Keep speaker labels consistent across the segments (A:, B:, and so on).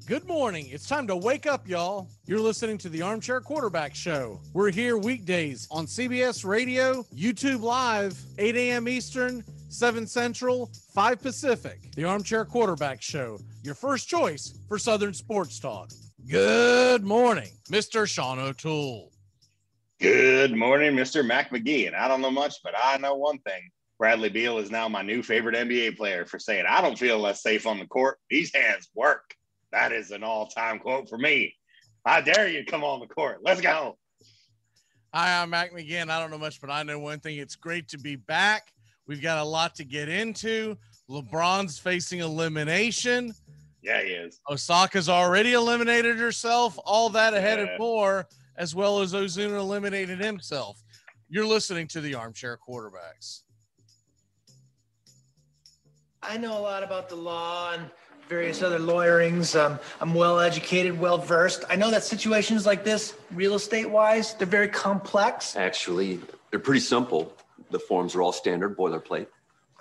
A: Good morning. It's time to wake up, y'all. You're listening to the Armchair Quarterback Show. We're here weekdays on CBS Radio, YouTube Live, 8 a.m. Eastern, 7 Central, 5 Pacific. The Armchair Quarterback Show, your first choice for Southern sports talk. Good morning, Mr. Sean O'Toole.
B: Good morning, Mr. Mac McGee. And I don't know much, but I know one thing. Bradley Beal is now my new favorite NBA player for saying, I don't feel less safe on the court. These hands work. That is an all-time quote for me. I dare you to come on the court. Let's go.
A: Hi, I'm Mac McGee. I don't know much, but I know one thing. It's great to be back. We've got a lot to get into. LeBron's facing elimination.
B: Yeah, he is.
A: Osaka's already eliminated herself. All that ahead and more, as well as OZUNA eliminated himself. You're listening to the Armchair Quarterbacks.
C: I know a lot about the law and various other lawyerings. I'm well educated, well versed. I know that situations like this, real estate wise, they're very complex.
D: Actually, they're pretty simple. The forms are all standard boilerplate.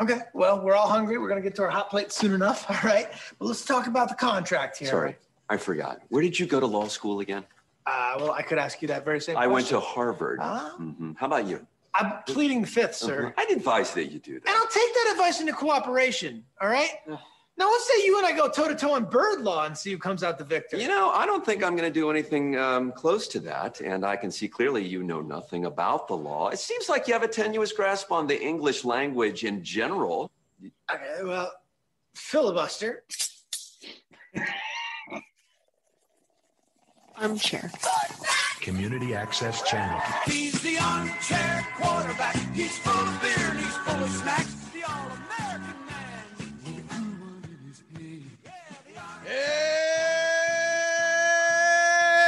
C: Okay, well, we're all hungry. We're going to get to our hot plate soon enough. All right. But let's talk about the contract here.
D: Sorry, I forgot. Where did you go to law school again?
C: Well, I could ask you that very same
D: question.
C: I
D: went to Harvard. How about you?
C: I'm pleading the fifth, sir.
D: I'd advise that you do that.
C: And I'll take that advice into cooperation, all right? Now, let's say you and I go toe-to-toe in bird law and see who comes out the victor.
D: You know, I don't think I'm going to do anything close to that, and I can see clearly you know nothing about the law. It seems like you have a tenuous grasp on the English language in general.
C: Okay, well, filibuster.
E: Armchair.
F: Community Access Channel.
G: He's the armchair quarterback. He's full of beer and he's full of snacks. The all-American man.
A: Hey,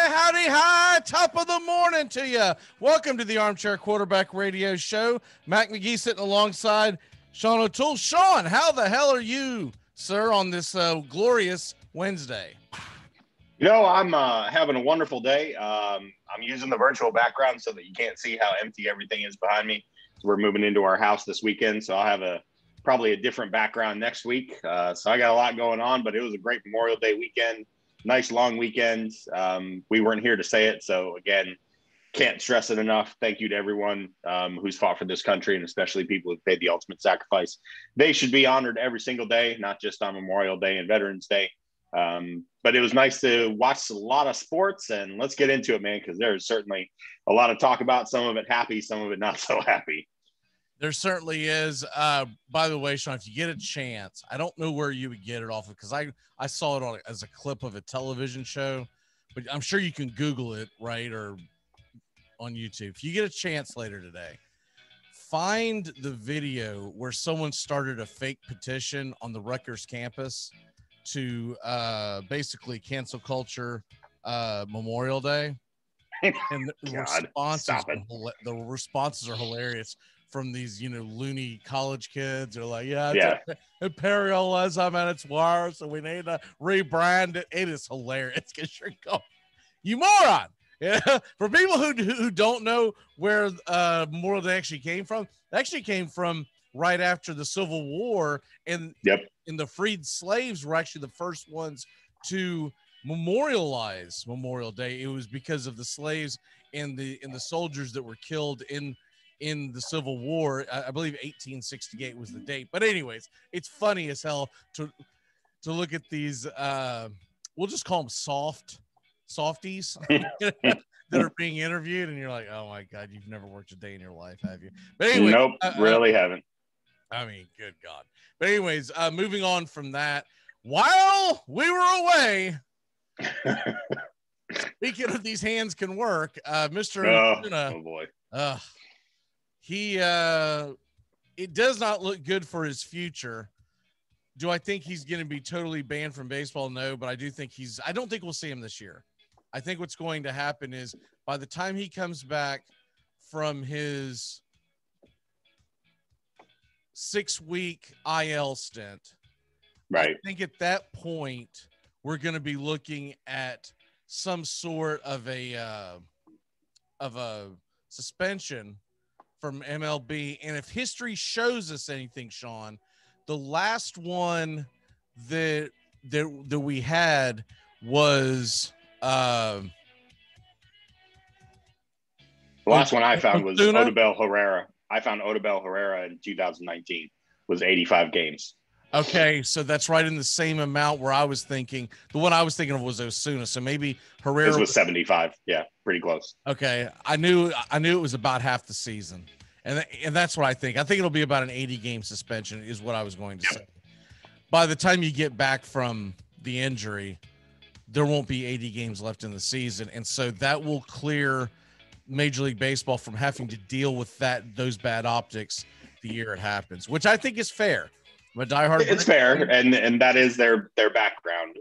A: howdy, hi, top of the morning to you. Welcome to the Armchair Quarterback Radio Show. Mac McGee sitting alongside Sean O'Toole. Sean, how the hell are you, sir, on this glorious Wednesday?
B: You know, I'm having a wonderful day. I'm using the virtual background so that you can't see how empty everything is behind me. So we're moving into our house this weekend, so I'll have probably a different background next week. So I got a lot going on, but it was a great Memorial Day weekend. Nice long weekend. We weren't here to say it, so again, can't stress it enough. Thank you to everyone who's fought for this country, and especially people who've paid the ultimate sacrifice. They should be honored every single day, not just on Memorial Day and Veterans Day. But it was nice to watch a lot of sports, and let's get into it, man, because there's certainly a lot of talk about, some of it happy, some of it not so happy.
A: There certainly is. By the way, Sean, if you get a chance, I don't know where you would get it off of, because I saw it as a clip of a television show, but I'm sure you can Google it, right, or on YouTube. If you get a chance later today, find the video where someone started a fake petition on the Rutgers campus to basically cancel culture Memorial Day, and the responses are hilarious from these loony college kids. They're like, imperialism at its worst, so we need to rebrand it. It is hilarious because you're going, you moron. Yeah, for people who don't know where Memorial Day actually came from, it actually came from right after the Civil War, and the freed slaves were actually the first ones to memorialize Memorial Day. It was because of the slaves and the soldiers that were killed in the Civil War. I believe 1868 was the date. But anyways, it's funny as hell to look at these. We'll just call them softies that are being interviewed, and you're like, oh my God, you've never worked a day in your life, have you? But anyway,
B: nope, really haven't.
A: I mean, good God. But anyways, moving on from that, while we were away, speaking of these hands can work, Mr.
B: Oh boy.
A: It does not look good for his future. Do I think he's going to be totally banned from baseball? No, but I don't think we'll see him this year. I think what's going to happen is by the time he comes back from his 6-week IL stint, right, I think at that point we're going to be looking at some sort of a suspension from MLB. And if history shows us anything, Sean, the last one that we had was
B: The last one I found was
A: OZUNA?
B: Odubel Herrera. I found Odubel Herrera in 2019 was 85 games.
A: Okay, so that's right in the same amount where I was thinking. The one I was thinking of was OZUNA, so maybe Herrera
B: This was 75. Yeah, pretty close.
A: Okay, I knew it was about half the season, and that's what I think. I think it'll be about an 80-game suspension, is what I was going to say. By the time you get back from the injury, there won't be 80 games left in the season, and so that will clear Major League Baseball from having to deal with those bad optics the year it happens, which I think is fair. I'm a diehard.
B: It's fair, and that is their background.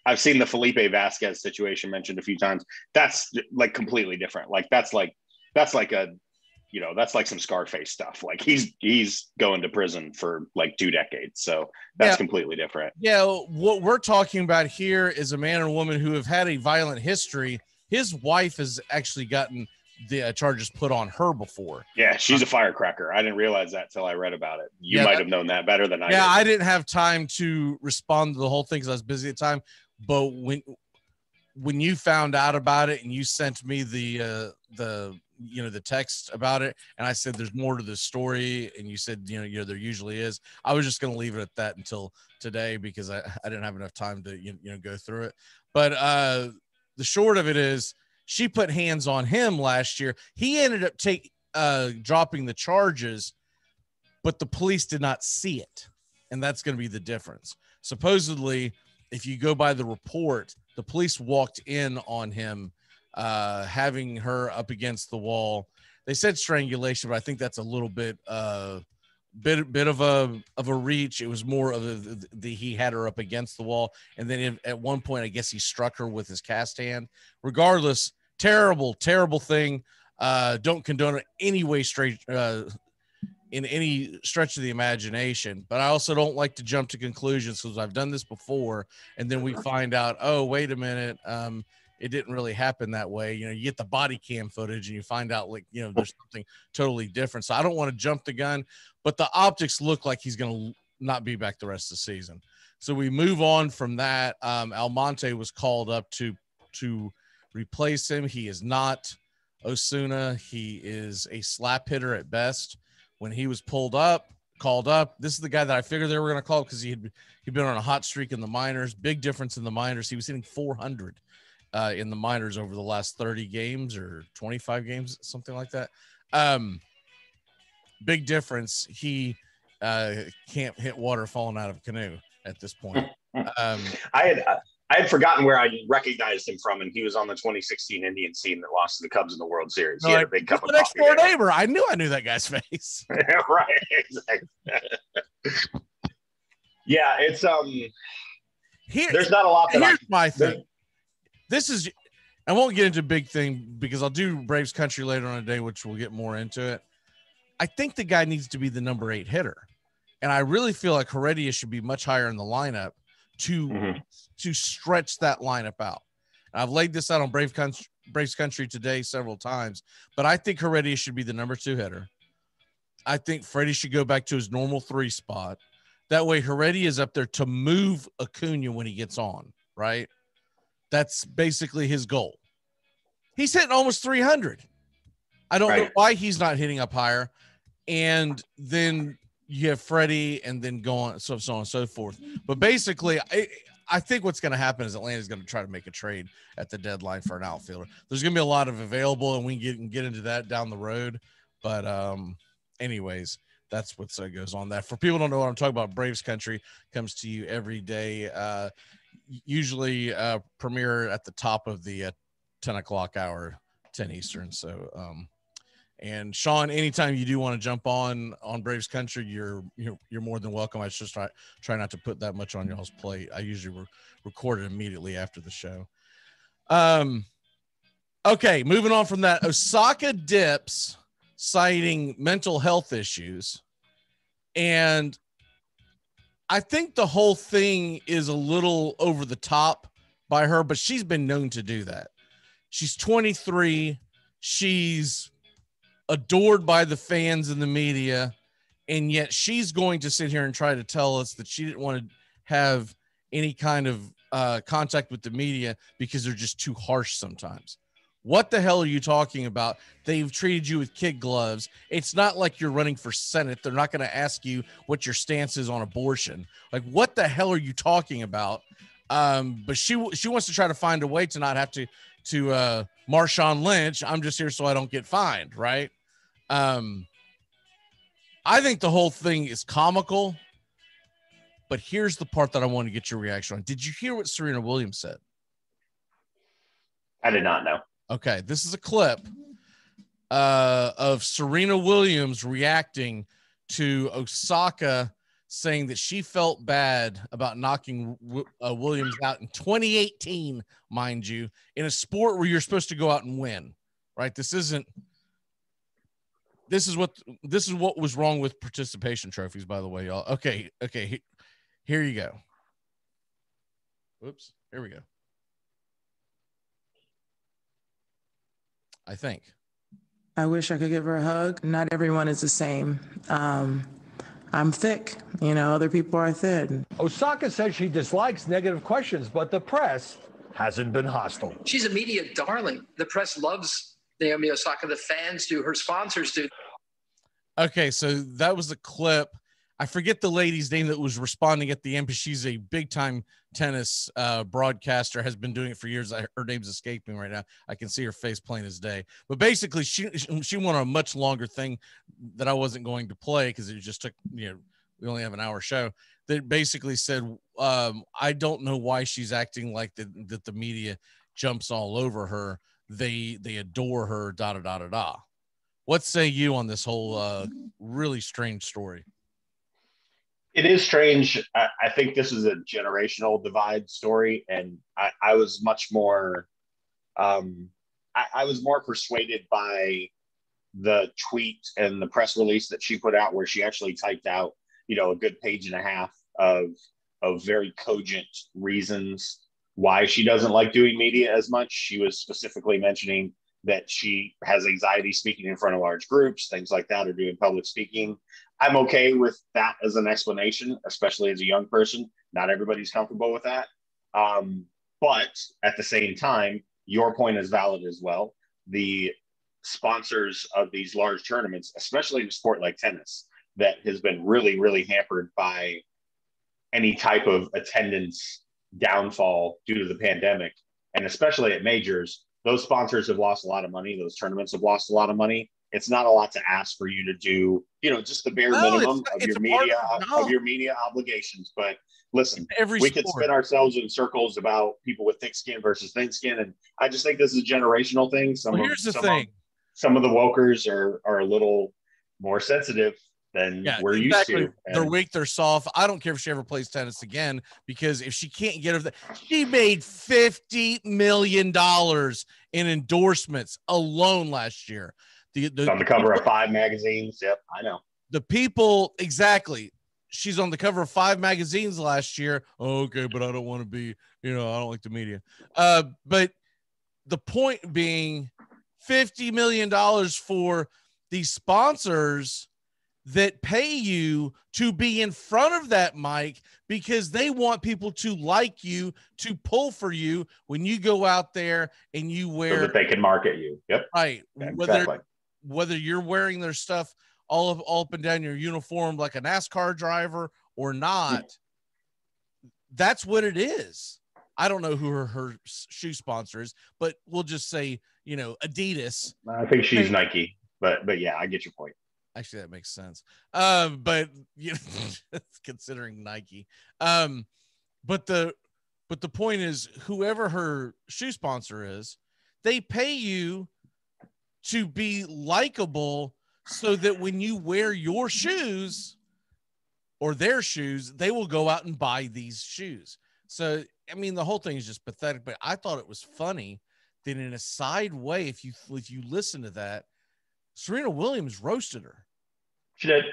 B: I've seen the Felipe Vasquez situation mentioned a few times. That's like completely different. Like that's like some Scarface stuff. Like he's going to prison for like 2 decades. So that's completely different.
A: Yeah, what we're talking about here is a man and woman who have had a violent history. His wife has actually gotten the charges put on her before.
B: Yeah, she's a firecracker. I didn't realize that till I read about it. You might have known that better than I did.
A: Yeah, I didn't have time to respond to the whole thing because I was busy at the time. But when you found out about it and you sent me the text about it, and I said there's more to the story, and you said there usually is, I was just going to leave it at that until today because I didn't have enough time to go through it. But the short of it is, she put hands on him last year. He ended up dropping the charges, but the police did not see it. And that's going to be the difference. Supposedly, if you go by the report, the police walked in on him, having her up against the wall. They said strangulation, but I think that's a little bit bit of a reach. It was more of he had her up against the wall, and then at one point I guess he struck her with his cast hand. Regardless, terrible thing. Don't condone it any way, straight in any stretch of the imagination, but I also don't like to jump to conclusions because I've done this before, and then we find out, oh, wait a minute, it didn't really happen that way. You get the body cam footage and you find out there's something totally different. So I don't want to jump the gun, but the optics look like he's going to not be back the rest of the season. So we move on from that. Almonte was called up to replace him. He is not OZUNA. He is a slap hitter at best. When he was called up, this is the guy that I figured they were going to call because he'd been on a hot streak in the minors. Big difference in the minors. He was hitting 400 in the minors over the last 30 games or 25 games, something like that. Big difference. He can't hit water falling out of a canoe at this point.
B: I had forgotten where I recognized him from, and he was on the 2016 Indians team that lost to the Cubs in the World Series. He had a big cup of coffee.
A: Next door neighbor. I knew that guy's face.
B: Right, exactly. Yeah, it's there's not a lot that
A: here's my thing. This is, I won't get into a big thing because I'll do Braves country later on today, which we'll get more into it. I think the guy needs to be the number 8 hitter, and I really feel like Heredia should be much higher in the lineup to stretch that lineup out. And I've laid this out on Braves country today several times, but I think Heredia should be the number 2 hitter. I think Freddie should go back to his normal 3 spot. That way Heredia is up there to move Acuna when he gets on, right? That's basically his goal. He's hitting almost 300. I don't know why he's not hitting up higher. And then you have Freddie and then go on, so on and so forth. But basically, I think what's going to happen is Atlanta's going to try to make a trade at the deadline for an outfielder. There's going to be a lot of available, and we can get into that down the road. But anyways, that's what goes on that. For people who don't know what I'm talking about, Braves country comes to you every day. Usually premiere at the top of the 10 o'clock hour, 10 Eastern. So, and Sean, anytime you do want to jump on Braves country, you're more than welcome. I just try not to put that much on y'all's plate. I usually record it immediately after the show. Okay, moving on from that, Osaka dips, citing mental health issues, and I think the whole thing is a little over the top by her, but she's been known to do that. She's 23. She's adored by the fans and the media, and yet she's going to sit here and try to tell us that she didn't want to have any kind of contact with the media because they're just too harsh sometimes. What the hell are you talking about? They've treated you with kid gloves. It's not like you're running for Senate. They're not going to ask you what your stance is on abortion. Like, what the hell are you talking about? But she wants to try to find a way to not have to Marshawn Lynch. I'm just here so I don't get fined, right? I think the whole thing is comical. But here's the part that I want to get your reaction on. Did you hear what Serena Williams said?
B: I did not know.
A: Okay, this is a clip of Serena Williams reacting to Osaka saying that she felt bad about knocking Williams out in 2018, mind you, in a sport where you're supposed to go out and win, right? This is what was wrong with participation trophies, by the way, y'all. Okay, here you go. Whoops, here we go. I think.
E: I wish I could give her a hug. Not everyone is the same. I'm thick, other people are thin.
H: Osaka says she dislikes negative questions, but the press hasn't been hostile.
I: She's a media darling. The press loves Naomi Osaka. The fans do. Her sponsors do.
A: Okay, so that was a clip. I forget the lady's name that was responding at the end, but she's a big-time tennis broadcaster, has been doing it for years. Her name's escaping right now. I can see her face plain as day. But basically, she won a much longer thing that I wasn't going to play because it just took, we only have an hour show, that basically said, I don't know why she's acting like that the media jumps all over her. They adore her, da-da-da-da-da. What say you on this whole really strange story?
B: It is strange. I think this is a generational divide story, and I was much more, I was more persuaded by the tweet and the press release that she put out, where she actually typed out, a good page and a half of very cogent reasons why she doesn't like doing media as much. She was specifically mentioning that she has anxiety speaking in front of large groups, things like that, or doing public speaking. I'm okay with that as an explanation, especially as a young person. Not everybody's comfortable with that. But at the same time, your point is valid as well. The sponsors of these large tournaments, especially in a sport like tennis, that has been really, really hampered by any type of attendance downfall due to the pandemic, and especially at majors, those sponsors have lost a lot of money. Those tournaments have lost a lot of money. It's not a lot to ask for you to do, just the bare minimum of your media obligations. But listen, we could spin ourselves in circles about people with thick skin versus thin skin, and I just think this is a generational thing. Some of the wokers are a little more sensitive than we're used to.
A: They're weak, they're soft. I don't care if she ever plays tennis again, because if she can't get her, she made $50 million in endorsements alone last year.
B: On the cover of 5 magazines. Yep, I know.
A: The people, exactly. She's on the cover of 5 magazines last year. Oh, okay, but I don't want to be, I don't like the media. But the point being, $50 million for these sponsors that pay you to be in front of that mic because they want people to like you, to pull for you when you go out there and you wear,
B: so that they can market you. Yep.
A: Right.
B: Yeah, exactly.
A: Whether you're wearing their stuff all up and down your uniform like a NASCAR driver or not, that's what it is. I don't know who her shoe sponsor is, but we'll just say, Adidas.
B: I think she's Nike, but yeah, I get your point.
A: Actually, that makes sense. But considering Nike, but the point is, whoever her shoe sponsor is, they pay you to be likable, so that when you wear your shoes or their shoes, they will go out and buy these shoes. So, I mean, the whole thing is just pathetic, but I thought it was funny that in a side way, if you listen to that, Serena Williams roasted her.
B: She did.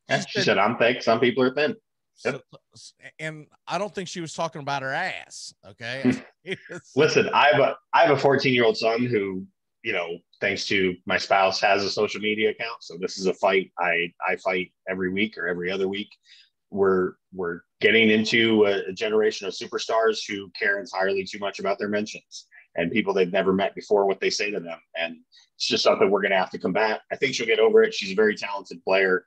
B: Yeah, she said, I'm thick. Some people are thin. Yep.
A: So, and I don't think she was talking about her ass. Okay.
B: Listen, I have a 14-year-old son who, thanks to my spouse, has a social media account. So this is a fight I fight every week or every other week. We're getting into a generation of superstars who care entirely too much about their mentions and people they've never met before, what they say to them. And it's just something we're going to have to combat. I think she'll get over it. She's a very talented player.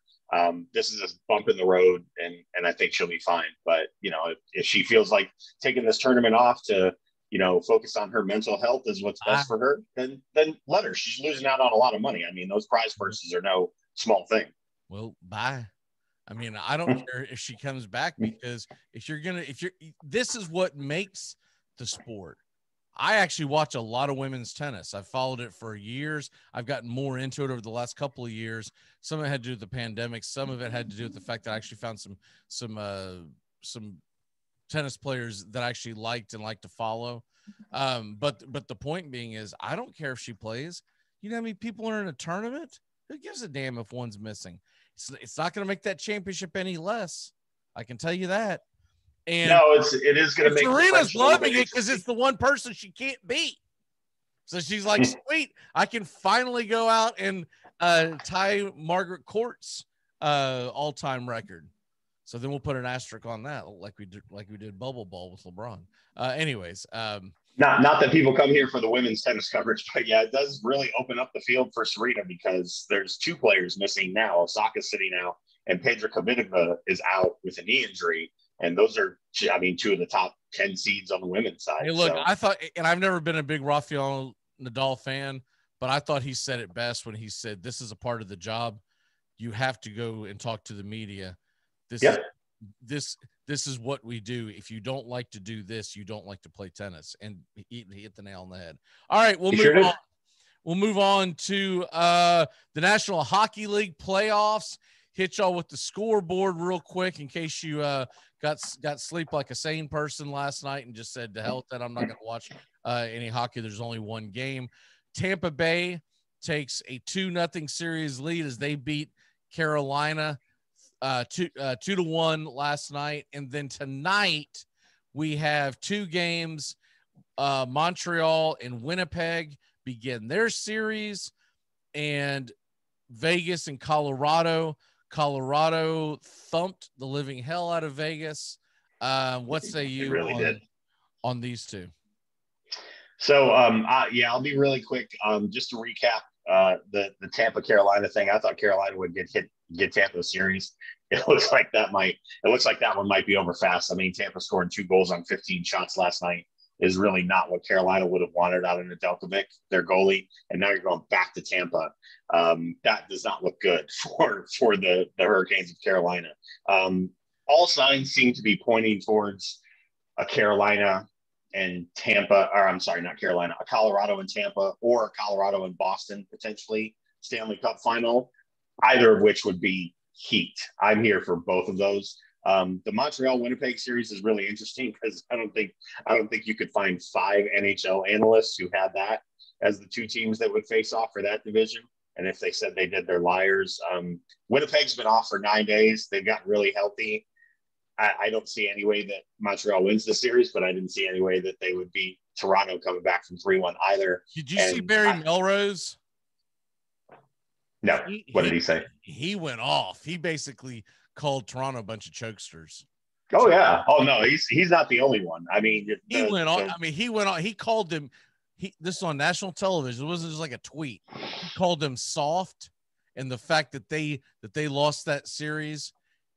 B: This is a bump in the road, and I think she'll be fine. But, you know, if she feels like taking this tournament off to, you know, focus on her mental health is what's best for her, then let her. She's losing out on a lot of money. I mean, those prize purses are no small thing.
A: Well, bye. I mean, I don't care if she comes back, because this is what makes the sport. I actually watch a lot of women's tennis. I've followed it for years. I've gotten more into it over the last couple of years. Some of it had to do with the pandemic. Some of it had to do with the fact that I actually found some tennis players that I actually liked and like to follow. But the point being is, I don't care if she plays. You know how many people are in a tournament? Who gives a damn if one's missing? It's not going to make that championship any less. I can tell you that. And
B: no, it is going to make
A: Serena's loving it because it's the one person she can't beat. So she's like, sweet, I can finally go out and tie Margaret Court's all-time record. So then we'll put an asterisk on that, like we did Bubble Ball with LeBron. Anyways,
B: not that people come here for the women's tennis coverage, but yeah, it does really open up the field for Serena, because there's two players missing now. Osaka's sitting out, and Pedro Kvitova is out with a knee injury. And those are, I mean, two of the top 10 seeds on the women's side.
A: Hey, look, I thought, and I've never been a big Rafael Nadal fan, but I thought he said it best when he said, this is a part of the job. You have to go and talk to the media. This is what we do. If you don't like to do this, you don't like to play tennis. And he hit the nail on the head. All right, we'll move on. We'll move on to the National Hockey League playoffs. Hit y'all with the scoreboard real quick in case you got sleep like a sane person last night and just said, to hell with that, I'm not going to watch any hockey. There's only one game. Tampa Bay takes a 2-0 series lead as they beat Carolina 2-1 last night. And then tonight we have two games. Montreal and Winnipeg begin their series, and Vegas and Colorado. Colorado thumped the living hell out of Vegas. What say you on these two?
B: So, I'll be really quick. Just to recap the Tampa Carolina thing. I thought Carolina would get Tampa series. It looks like that one might be over fast. I mean, Tampa scored 2 goals on 15 shots last night is really not what Carolina would have wanted out of Nedeljkovic, their goalie. And now you're going back to Tampa. That does not look good for the Hurricanes of Carolina. All signs seem to be pointing towards a Carolina and Tampa, or I'm sorry, not Carolina, a Colorado and Tampa, or a Colorado and Boston, potentially Stanley Cup final, either of which would be heat. I'm here for both of those. The Montreal Winnipeg series is really interesting because I don't think you could find 5 NHL analysts who had that as the two teams that would face off for that division. And if they said they did, they're liars. Winnipeg's been off for 9 days. They've gotten really healthy. I don't see any way that Montreal wins the series, but I didn't see any way that they would beat Toronto coming back from 3-1 either.
A: Did you see Barry Melrose?
B: No. What did he say? He
A: went off. He basically called Toronto a bunch of chokesters.
B: Oh yeah. Oh no, he's not the only one. I mean,
A: he went on. He called them. This is on national television. It wasn't just like a tweet. He called them soft, and the fact that they lost that series,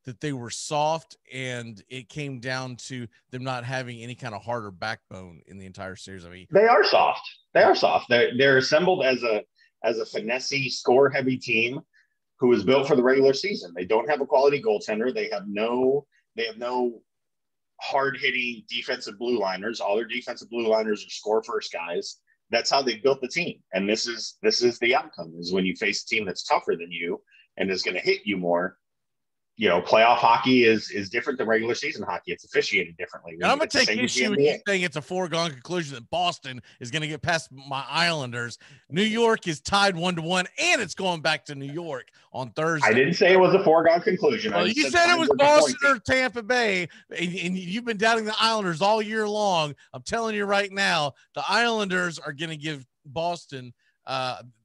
A: that they were soft, and it came down to them not having any kind of heart or backbone in the entire series. I mean,
B: they are soft. They are soft. They're assembled as a finessey, score-heavy team who is built for the regular season. They don't have a quality goaltender. They have no hard-hitting defensive blue liners. All their defensive blue liners are score-first guys. That's how they built the team. And this is the outcome, is when you face a team that's tougher than you and is going to hit you more. You know, playoff hockey is different than regular season hockey. It's officiated differently.
A: And I'm going to take issue with you saying it's a foregone conclusion that Boston is going to get past my Islanders. New York is tied 1-1, and it's going back to New York on Thursday.
B: I didn't say it was a foregone conclusion.
A: Well, you said it was Boston or Tampa Bay, and you've been doubting the Islanders all year long. I'm telling you right now, the Islanders are going to give Boston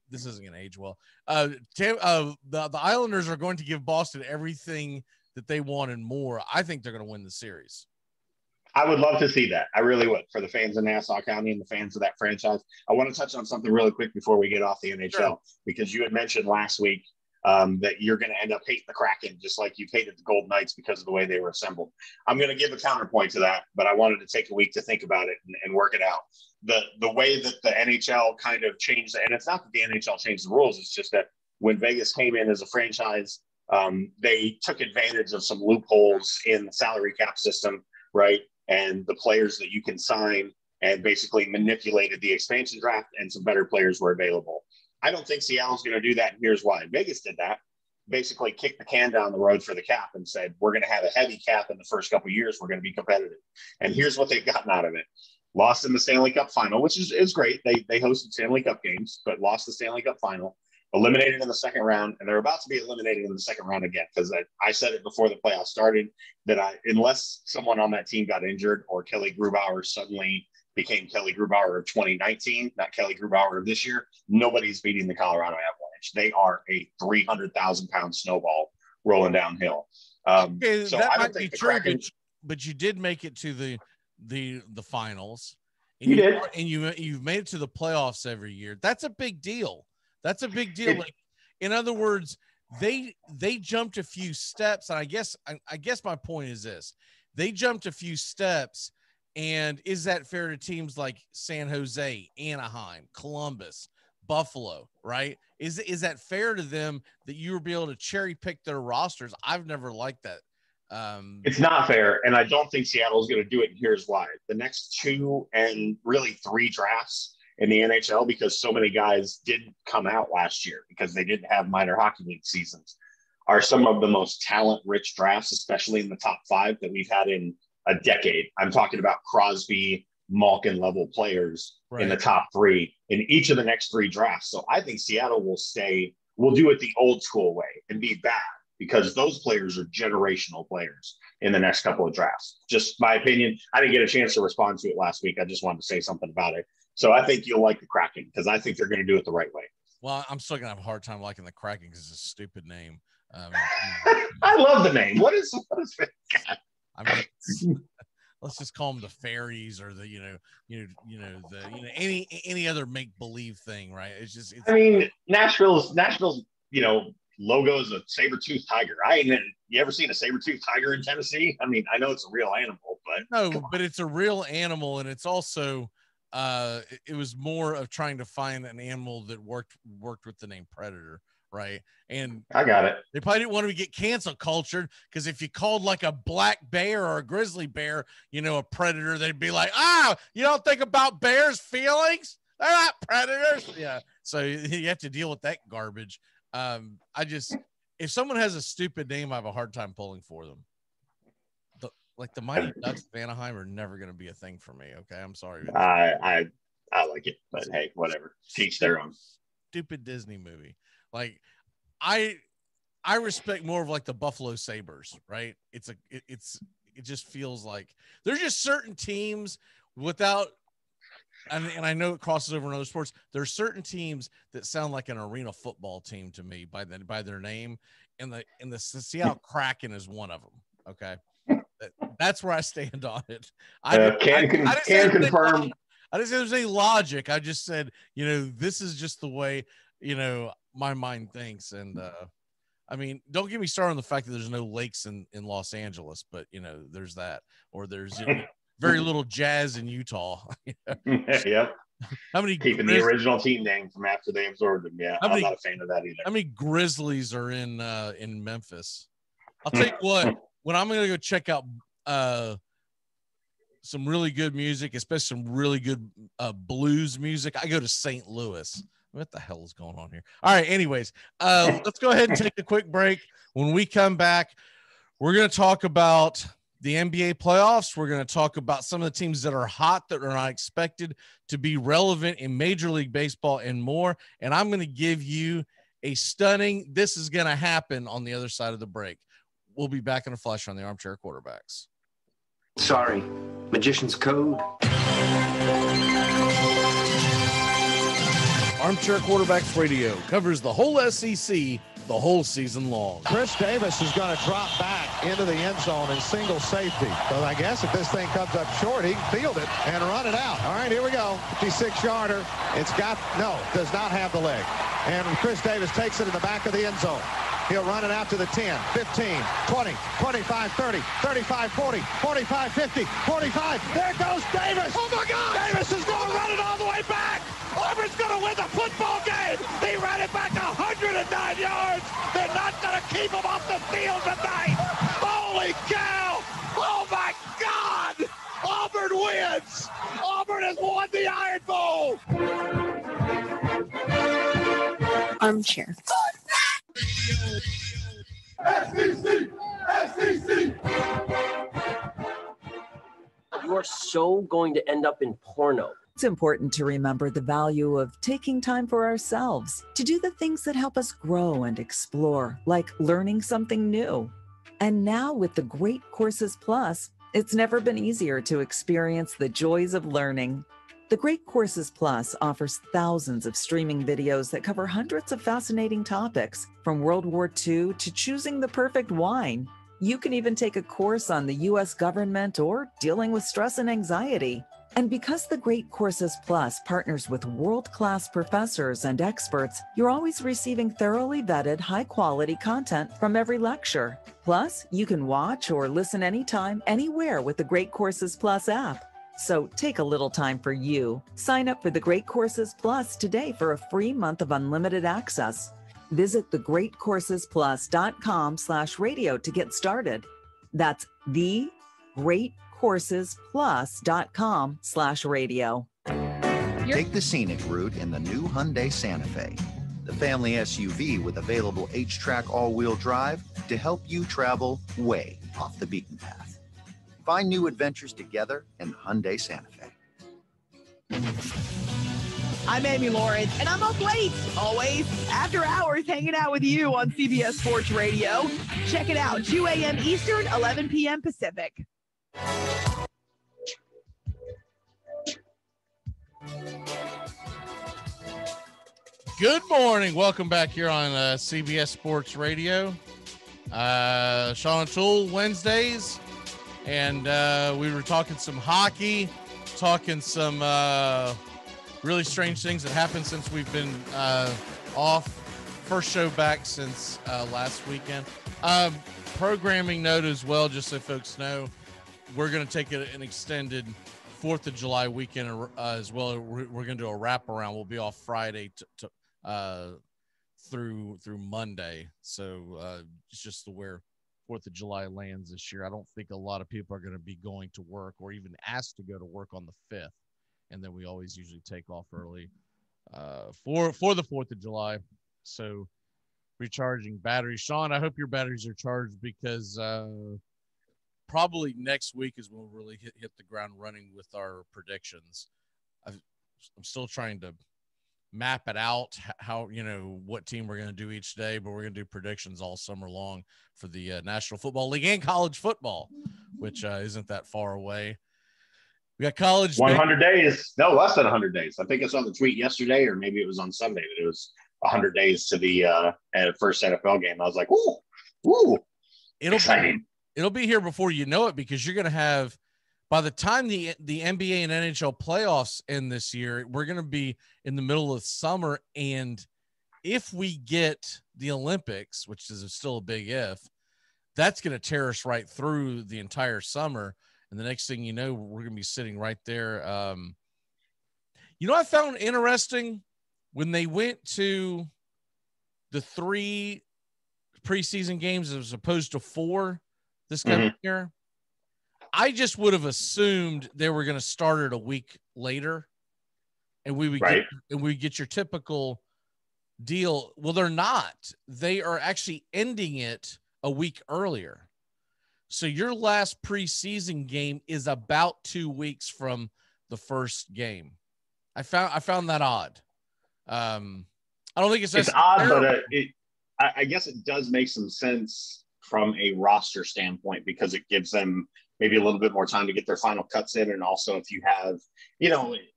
A: this isn't going to age well. The Islanders are going to give Boston everything that they wanted more, I think they're going to win the series.
B: I would love to see that. I really would, for the fans of Nassau County and the fans of that franchise. I want to touch on something really quick before we get off the NHL,
A: Sure.
B: because you had mentioned last week that you're going to end up hating the Kraken just like you've hated the Golden Knights because of the way they were assembled. I'm going to give a counterpoint to that, but I wanted to take a week to think about it and work it out. The way that the NHL kind of changed, and it's not that the NHL changed the rules, it's just that when Vegas came in as a franchise, they took advantage of some loopholes in the salary cap system, right? And the players that you can sign, and basically manipulated the expansion draft, and some better players were available. I don't think Seattle's going to do that, and here's why. Vegas did that, basically kicked the can down the road for the cap and said, we're going to have a heavy cap in the first couple of years. We're going to be competitive. And here's what they've gotten out of it. Lost in the Stanley Cup final, which is great. They hosted Stanley Cup games, but lost the Stanley Cup final, eliminated in the second round, and they're about to be eliminated in the second round again, because I said it before the playoffs started that unless someone on that team got injured or Kelly Grubauer suddenly became Kelly Grubauer of 2019, not Kelly Grubauer of this year, nobody's beating the Colorado Avalanche. They are a 300,000-pound snowball rolling downhill.
A: Okay,
B: so
A: that
B: I
A: might
B: don't think
A: be
B: the
A: true,
B: Kraken,
A: but you did make it to the finals. And
B: You did.
A: and you've made it to the playoffs every year. That's a big deal. That's a big deal. Like, in other words, they jumped a few steps, and I guess my point is this: they jumped a few steps. And is that fair to teams like San Jose, Anaheim, Columbus, Buffalo, right? Is that fair to them that you will be able to cherry pick their rosters? I've never liked that.
B: It's not fair, and I don't think Seattle's going to do it, and here's why. The next 2 and really 3 drafts in the NHL, because so many guys didn't come out last year because they didn't have minor hockey league seasons, are some of the most talent-rich drafts, especially in the top 5 that we've had in a decade. I'm talking about Crosby, Malkin level players in the top 3 in each of the next 3 drafts. So I think Seattle will do it the old school way and be bad, because those players are generational players in the next couple of drafts. Just my opinion. I didn't get a chance to respond to it last week. I just wanted to say something about it. So I think you'll like the Kraken, because I think they're going to do it the right way.
A: Well, I'm still going to have a hard time liking the Kraken because it's a stupid name.
B: I love the name. What is it?
A: I mean, let's just call them the fairies, or the any other make believe thing, right? I
B: mean, Nashville's logo is a saber-toothed tiger. You ever seen a saber-toothed tiger in Tennessee? I mean, I know it's a real animal, but
A: it's a real animal, and it's also it was more of trying to find an animal that worked with the name predator. Right. And
B: I got it.
A: They probably didn't want to get cancel cultured, because if you called like a black bear or a grizzly bear, a predator, they'd be like, you don't think about bears' feelings? They're not predators. Yeah. So you have to deal with that garbage. If someone has a stupid name, I have a hard time pulling for them. The Mighty Ducks of Anaheim are never going to be a thing for me. Okay. I'm sorry.
B: I like it, but hey, whatever. Teach their own.
A: Stupid Disney movie. Like, I respect more of like the Buffalo Sabres, right? It just feels like there's just certain teams without, and I know it crosses over in other sports. There's certain teams that sound like an arena football team to me by their name, and the Seattle Kraken is one of them. Okay, that's where I stand on it. I
B: can confirm.
A: I didn't say there's any logic. I just said, this is just the way my mind thinks. And I mean, don't get me started on the fact that there's no lakes in Los Angeles, but there's that, or there's very little jazz in Utah.
B: Yep.
A: How many
B: keeping the original team name from after they absorbed them? Yeah, I'm not a fan of that either.
A: How many Grizzlies are in Memphis? I'll tell you what. When I'm going to go check out some really good music, especially some really good blues music, I go to St. Louis. What the hell is going on here? All right. Anyways, let's go ahead and take a quick break. When we come back, we're going to talk about the NBA playoffs. We're going to talk about some of the teams that are hot, that are not expected to be relevant in Major League Baseball, and more. And I'm going to give you a stunning, this is going to happen on the other side of the break. We'll be back in a flash on the Armchair Quarterbacks.
J: Sorry, Magician's Code.
A: Armchair Quarterbacks Radio covers the whole SEC the whole season long.
K: Chris Davis is going to drop back into the end zone in single safety. So I guess if this thing comes up short, he can field it and run it out. All right, here we go. 56-yarder. Does not have the leg. And Chris Davis takes it in the back of the end zone. He'll run it out to the 10, 15, 20, 25, 30, 35, 40, 45, 50, 45. There goes Davis. Oh, my God. Davis is going to run it all the way back. Auburn's going to win the football game. He ran it back 109 yards. They're not going to keep him off the field tonight. Holy cow. Oh, my God. Auburn wins. Auburn has won the Iron Bowl.
L: Armchair.
G: SEC! SEC!
M: You are so going to end up in porno.
N: It's important to remember the value of taking time for ourselves to do the things that help us grow and explore, like learning something new. And now with the Great Courses Plus, it's never been easier to experience the joys of learning. The Great Courses Plus offers thousands of streaming videos that cover hundreds of fascinating topics, from World War II to choosing the perfect wine. You can even take a course on the U.S. government or dealing with stress and anxiety. And because the Great Courses Plus partners with world-class professors and experts, you're always receiving thoroughly vetted, high-quality content from every lecture. Plus, you can watch or listen anytime, anywhere with the Great Courses Plus app. So take a little time for you. Sign up for the Great Courses Plus today for a free month of unlimited access. Visit thegreatcoursesplus.com/radio to get started. That's thegreatcoursesplus.com/radio.
O: Take the scenic route in the new Hyundai Santa Fe, the family SUV with available H-Track all-wheel drive to help you travel way off the beaten path. Find new adventures together in the Hyundai Santa Fe.
P: I'm Amy Lawrence, and I'm up late, always, after hours, hanging out with you on CBS Sports Radio. Check it out, 2 a.m. Eastern, 11 p.m. Pacific.
A: Good morning. Welcome back here on CBS Sports Radio. Sean Toole Wednesdays. And we were talking some hockey, talking some really strange things that happened since we've been off. First show back since last weekend. Programming note as well, just so folks know, we're going to take an extended 4th of July weekend as well. We're going to do a wraparound. We'll be off Friday through Monday. So it's just the where 4th of July lands this year. I don't think a lot of people are going to be going to work or even asked to go to work on the 5th. And then we always usually take off early for the 4th of July. So recharging batteries. Sean, I hope your batteries are charged because probably next week is when we'll really hit the ground running with our predictions. I'm still trying to map it out, how, what team we're going to do each day, but we're going to do predictions all summer long for the National Football League and college football, which isn't that far away. We got college
B: 100 days. No, less than 100 days. I think I saw the tweet yesterday, or maybe it was on Sunday, that it was 100 days to the first NFL game. I was like, ooh, exciting.
A: It'll be here before you know it, because you're going to have, by the time the NBA and NHL playoffs end this year, we're going to be in the middle of summer. And if we get the Olympics, which is still a big if, that's going to tear us right through the entire summer. And the next thing you know, we're going to be sitting right there. I found interesting when they went to the 3 preseason games as opposed to 4 this coming year. I just would have assumed they were going to start it a week later, and we would get your typical deal. Well, they're not. They are actually ending it a week earlier. So your last preseason game is about 2 weeks from the first game. I found that odd. I don't think it's
B: odd, but I guess it does make some sense from a roster standpoint, because it gives them maybe a little bit more time to get their final cuts in. And also, if you have,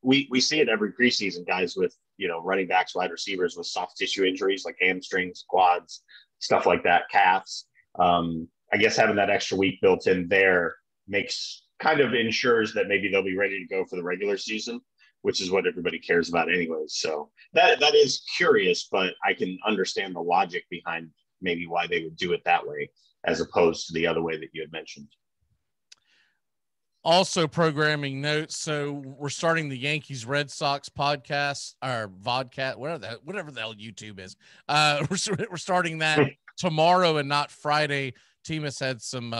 B: we see it every preseason, guys, with, running backs, wide receivers with soft tissue injuries like hamstrings, quads, stuff like that, calves. I guess having that extra week built in there kind of ensures that maybe they'll be ready to go for the regular season, which is what everybody cares about anyways. So that is curious, but I can understand the logic behind maybe why they would do it that way as opposed to the other way that you had mentioned.
A: Also, programming notes. So we're starting the Yankees Red Sox podcast, or vodcast, whatever the hell YouTube is. We're starting that tomorrow and not Friday. Team has had some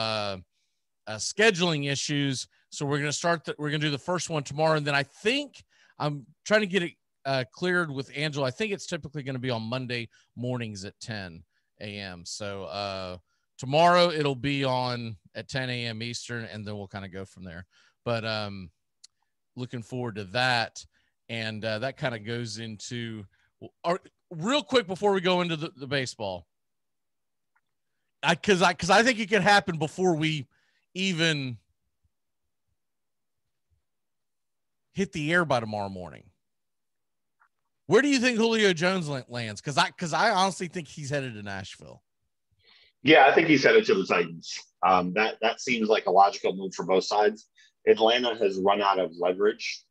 A: scheduling issues, so we're going to we're going to do the first one tomorrow, and then I think I'm trying to get it cleared with Angela. I think it's typically going to be on Monday mornings at 10 a.m. So tomorrow it'll be on at 10 a.m. Eastern, and then we'll kind of go from there. But looking forward to that, and that kind of goes into real quick before we go into the baseball. Because I think it could happen before we even hit the air by tomorrow morning. Where do you think Julio Jones lands? Because I honestly think he's headed to Nashville.
B: Yeah, I think he's headed to the Titans. That seems like a logical move for both sides. Atlanta has run out of leverage.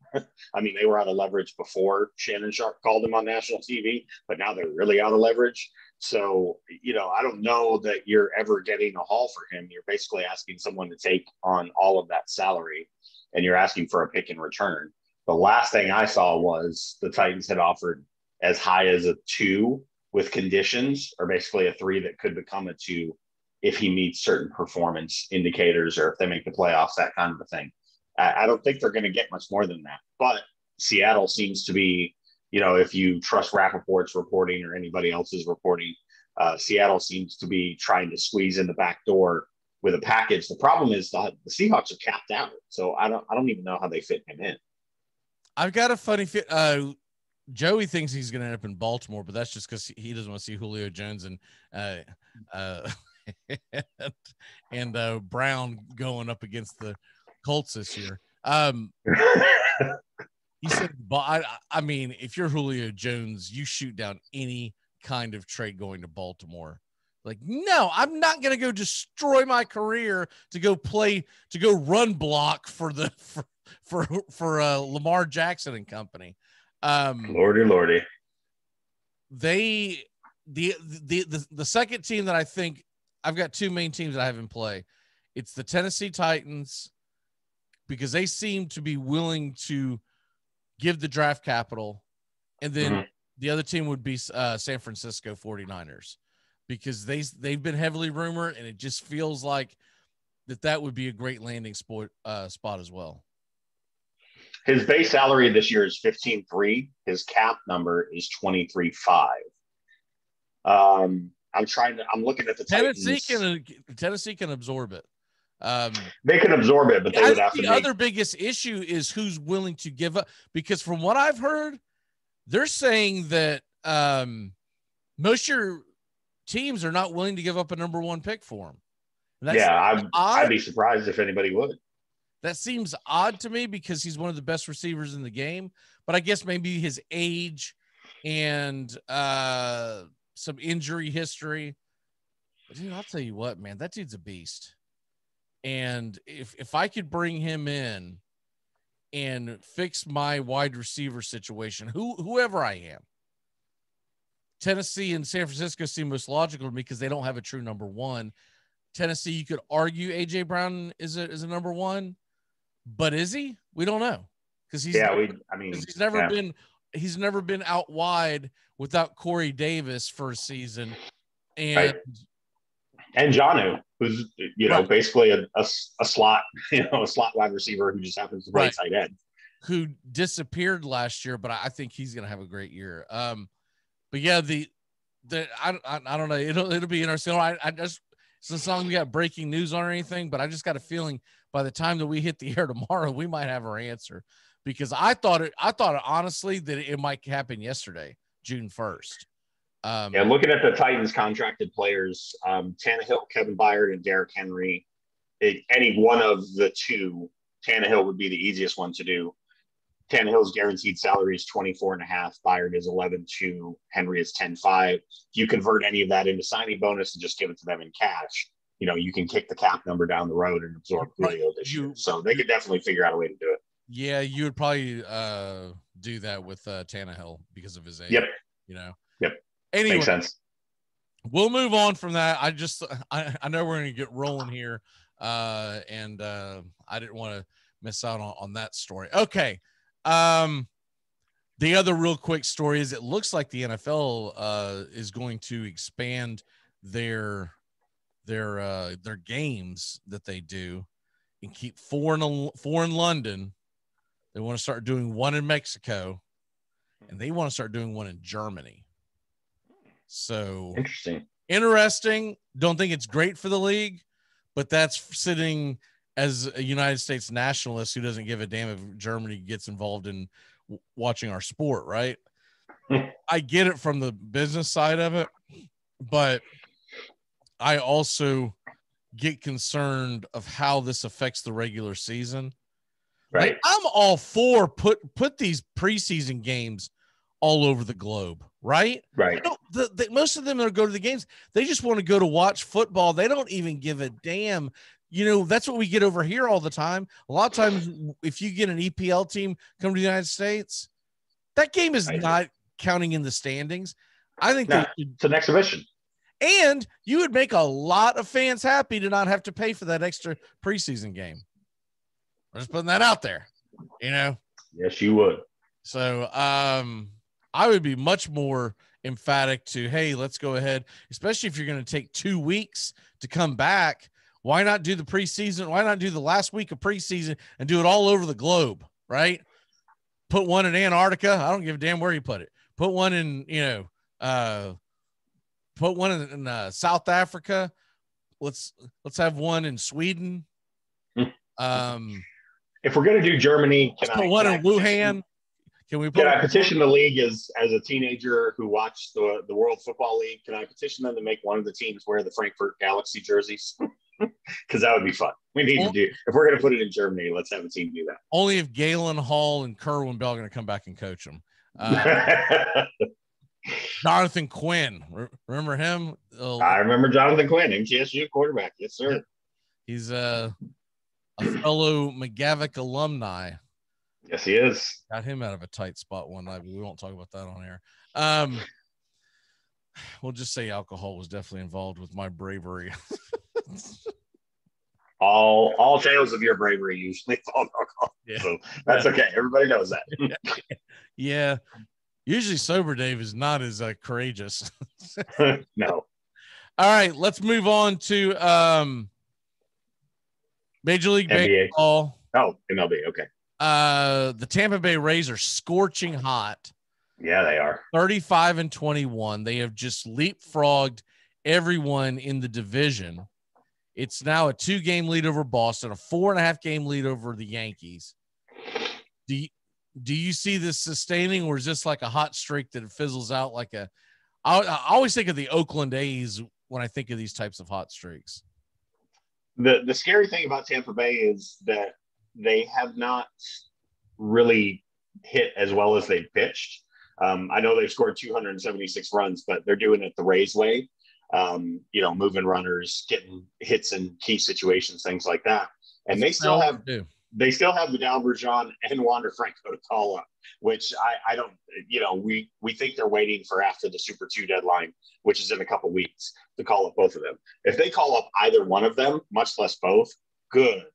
B: I mean, they were out of leverage before Shannon Sharp called them on national TV, but now they're really out of leverage. So, I don't know that you're ever getting a haul for him. You're basically asking someone to take on all of that salary, and you're asking for a pick in return. The last thing I saw was the Titans had offered as high as a 2 with conditions, or basically a 3 that could become a 2 if he meets certain performance indicators or if they make the playoffs, that kind of a thing. I don't think they're going to get much more than that. But Seattle seems to be, if you trust Rappaport's reporting or anybody else's reporting, Seattle seems to be trying to squeeze in the back door with a package. The problem is the Seahawks are capped out, so I don't even know how they fit him in. I've got a funny fit. Joey thinks he's going to end up in Baltimore, but that's just because he doesn't want to see Julio Jones and Brown going up against the Colts this year. He said, but I mean, if you're Julio Jones, you shoot down any kind of trade going to Baltimore. Like, no, I'm not going to go destroy my career to go run block for Lamar Jackson and company. Lordy. The second team that I think I've got 2 main teams that I have in play. It's the Tennessee Titans, because they seem to be willing to give the draft capital. And then the other team would be San Francisco 49ers, because they've been heavily rumored, and it just feels like that would be a great landing spot as well. His base salary this year is $15.3. His cap number is $23.5. I'm looking at the Tennessee can absorb it. They can absorb it, but they would have to. The other biggest issue is who's willing to give up, because from what I've heard, they're saying that most of your teams are not willing to give up a number 1 pick for him. I'd be surprised if anybody would. That seems odd to me, because he's one of the best receivers in the game, but I guess maybe his age and some injury history. But dude, I'll tell you what, man, that dude's a beast. And if I could bring him in and fix my wide receiver situation, whoever I am, Tennessee and San Francisco seem most logical to me because they don't have a true number 1. Tennessee, you could argue AJ Brown is a number 1, but is he? We don't know, because he's never been out wide without Corey Davis for a season, and Jonnu, who's basically a slot a slot wide receiver who just happens to play tight end, who disappeared last year, but I think he's going to have a great year. But yeah, I don't know. It'll be interesting. I just, since we got breaking news on or anything, but I just got a feeling by the time that we hit the air tomorrow, we might have our answer, because I thought honestly that it might happen yesterday, June 1st. Looking at the Titans contracted players, Tannehill, Kevin Byard, and Derrick Henry, any one of the 2, Tannehill would be the easiest one to do. Tannehill's guaranteed salary is 24.5. Byard is 11.2. Henry is 10.5. If you convert any of that into signing bonus and just give it to them in cash, you can kick the cap number down the road and absorb Julio this year. So they could definitely figure out a way to do it.
A: Yeah, you would probably do that with Tannehill because of his age.
B: Yep.
A: Yep. Anyway,
B: makes sense.
A: We'll move on from that. I know we're going to get rolling here, and I didn't want to miss out on that story. Okay. The other real quick story is it looks like the NFL is going to expand their games that they do and keep four in London. They want to start doing one in Mexico, and they want to start doing one in Germany. So interesting. Don't think it's great for the league, but that's sitting as a United States nationalist who doesn't give a damn if Germany gets involved in watching our sport, right? I get it from the business side of it, but I also get concerned of how this affects the regular season.
B: Right.
A: Like, I'm all for put these preseason games all over the globe, right?
B: Right.
A: Most of them that go to the games, they just want to go to watch football. They don't even give a damn. That's what we get over here all the time. A lot of times, if you get an EPL team come to the United States, that game is not counting in the standings. I think
B: it's an exhibition.
A: And you would make a lot of fans happy to not have to pay for that extra preseason game. I'm just putting that out there,
B: Yes, you would.
A: So I would be much more emphatic to, hey, let's go ahead, especially if you're going to take 2 weeks to come back. Why not do the preseason? Why not do the last week of preseason and do it all over the globe, right? Put one in Antarctica. I don't give a damn where you put it. Put one in, put one in South Africa. Let's have one in Sweden.
B: If we're going to do Germany,
A: can I in Wuhan?
B: Can I petition the league as a teenager who watched the World Football League? Can I petition them to make one of the teams wear the Frankfurt Galaxy jerseys? Because that would be fun. We need to do. If we're going to put it in Germany, let's have a team do that.
A: Only if Galen Hall and Kerwin Bell are going to come back and coach them. Jonathan Quinn, remember him?
B: I remember Jonathan Quinn, MTSU quarterback. Yes, sir.
A: He's a fellow McGavick alumni.
B: Yes, he is.
A: Got him out of a tight spot one night, but we won't talk about that on air. We'll just say alcohol was definitely involved with my bravery.
B: all tales of your bravery usually involve alcohol. Yeah. So that's okay. Everybody knows that.
A: Yeah. Usually sober Dave is not as courageous.
B: No.
A: All right, let's move on to Major League
B: NBA.
A: Baseball.
B: Oh, MLB. Okay.
A: The Tampa Bay Rays are scorching hot.
B: Yeah, they are.
A: 35-21. They have just leapfrogged everyone in the division. It's now a 2-game lead over Boston, a 4.5-game lead over the Yankees. Do you see this sustaining, or is this like a hot streak that fizzles out like a – I always think of the Oakland A's when I think of these types of hot streaks.
B: The scary thing about Tampa Bay is that they have not really hit as well as they've pitched. I know they've scored 276 runs, but they're doing it the Rays way. Moving runners, getting hits in key situations, things like that. And they still have Vidal Bergeron and Wander Franco to call up, which I don't, we think they're waiting for after the Super 2 deadline, which is in a couple weeks, to call up both of them. If they call up either one of them, much less both, good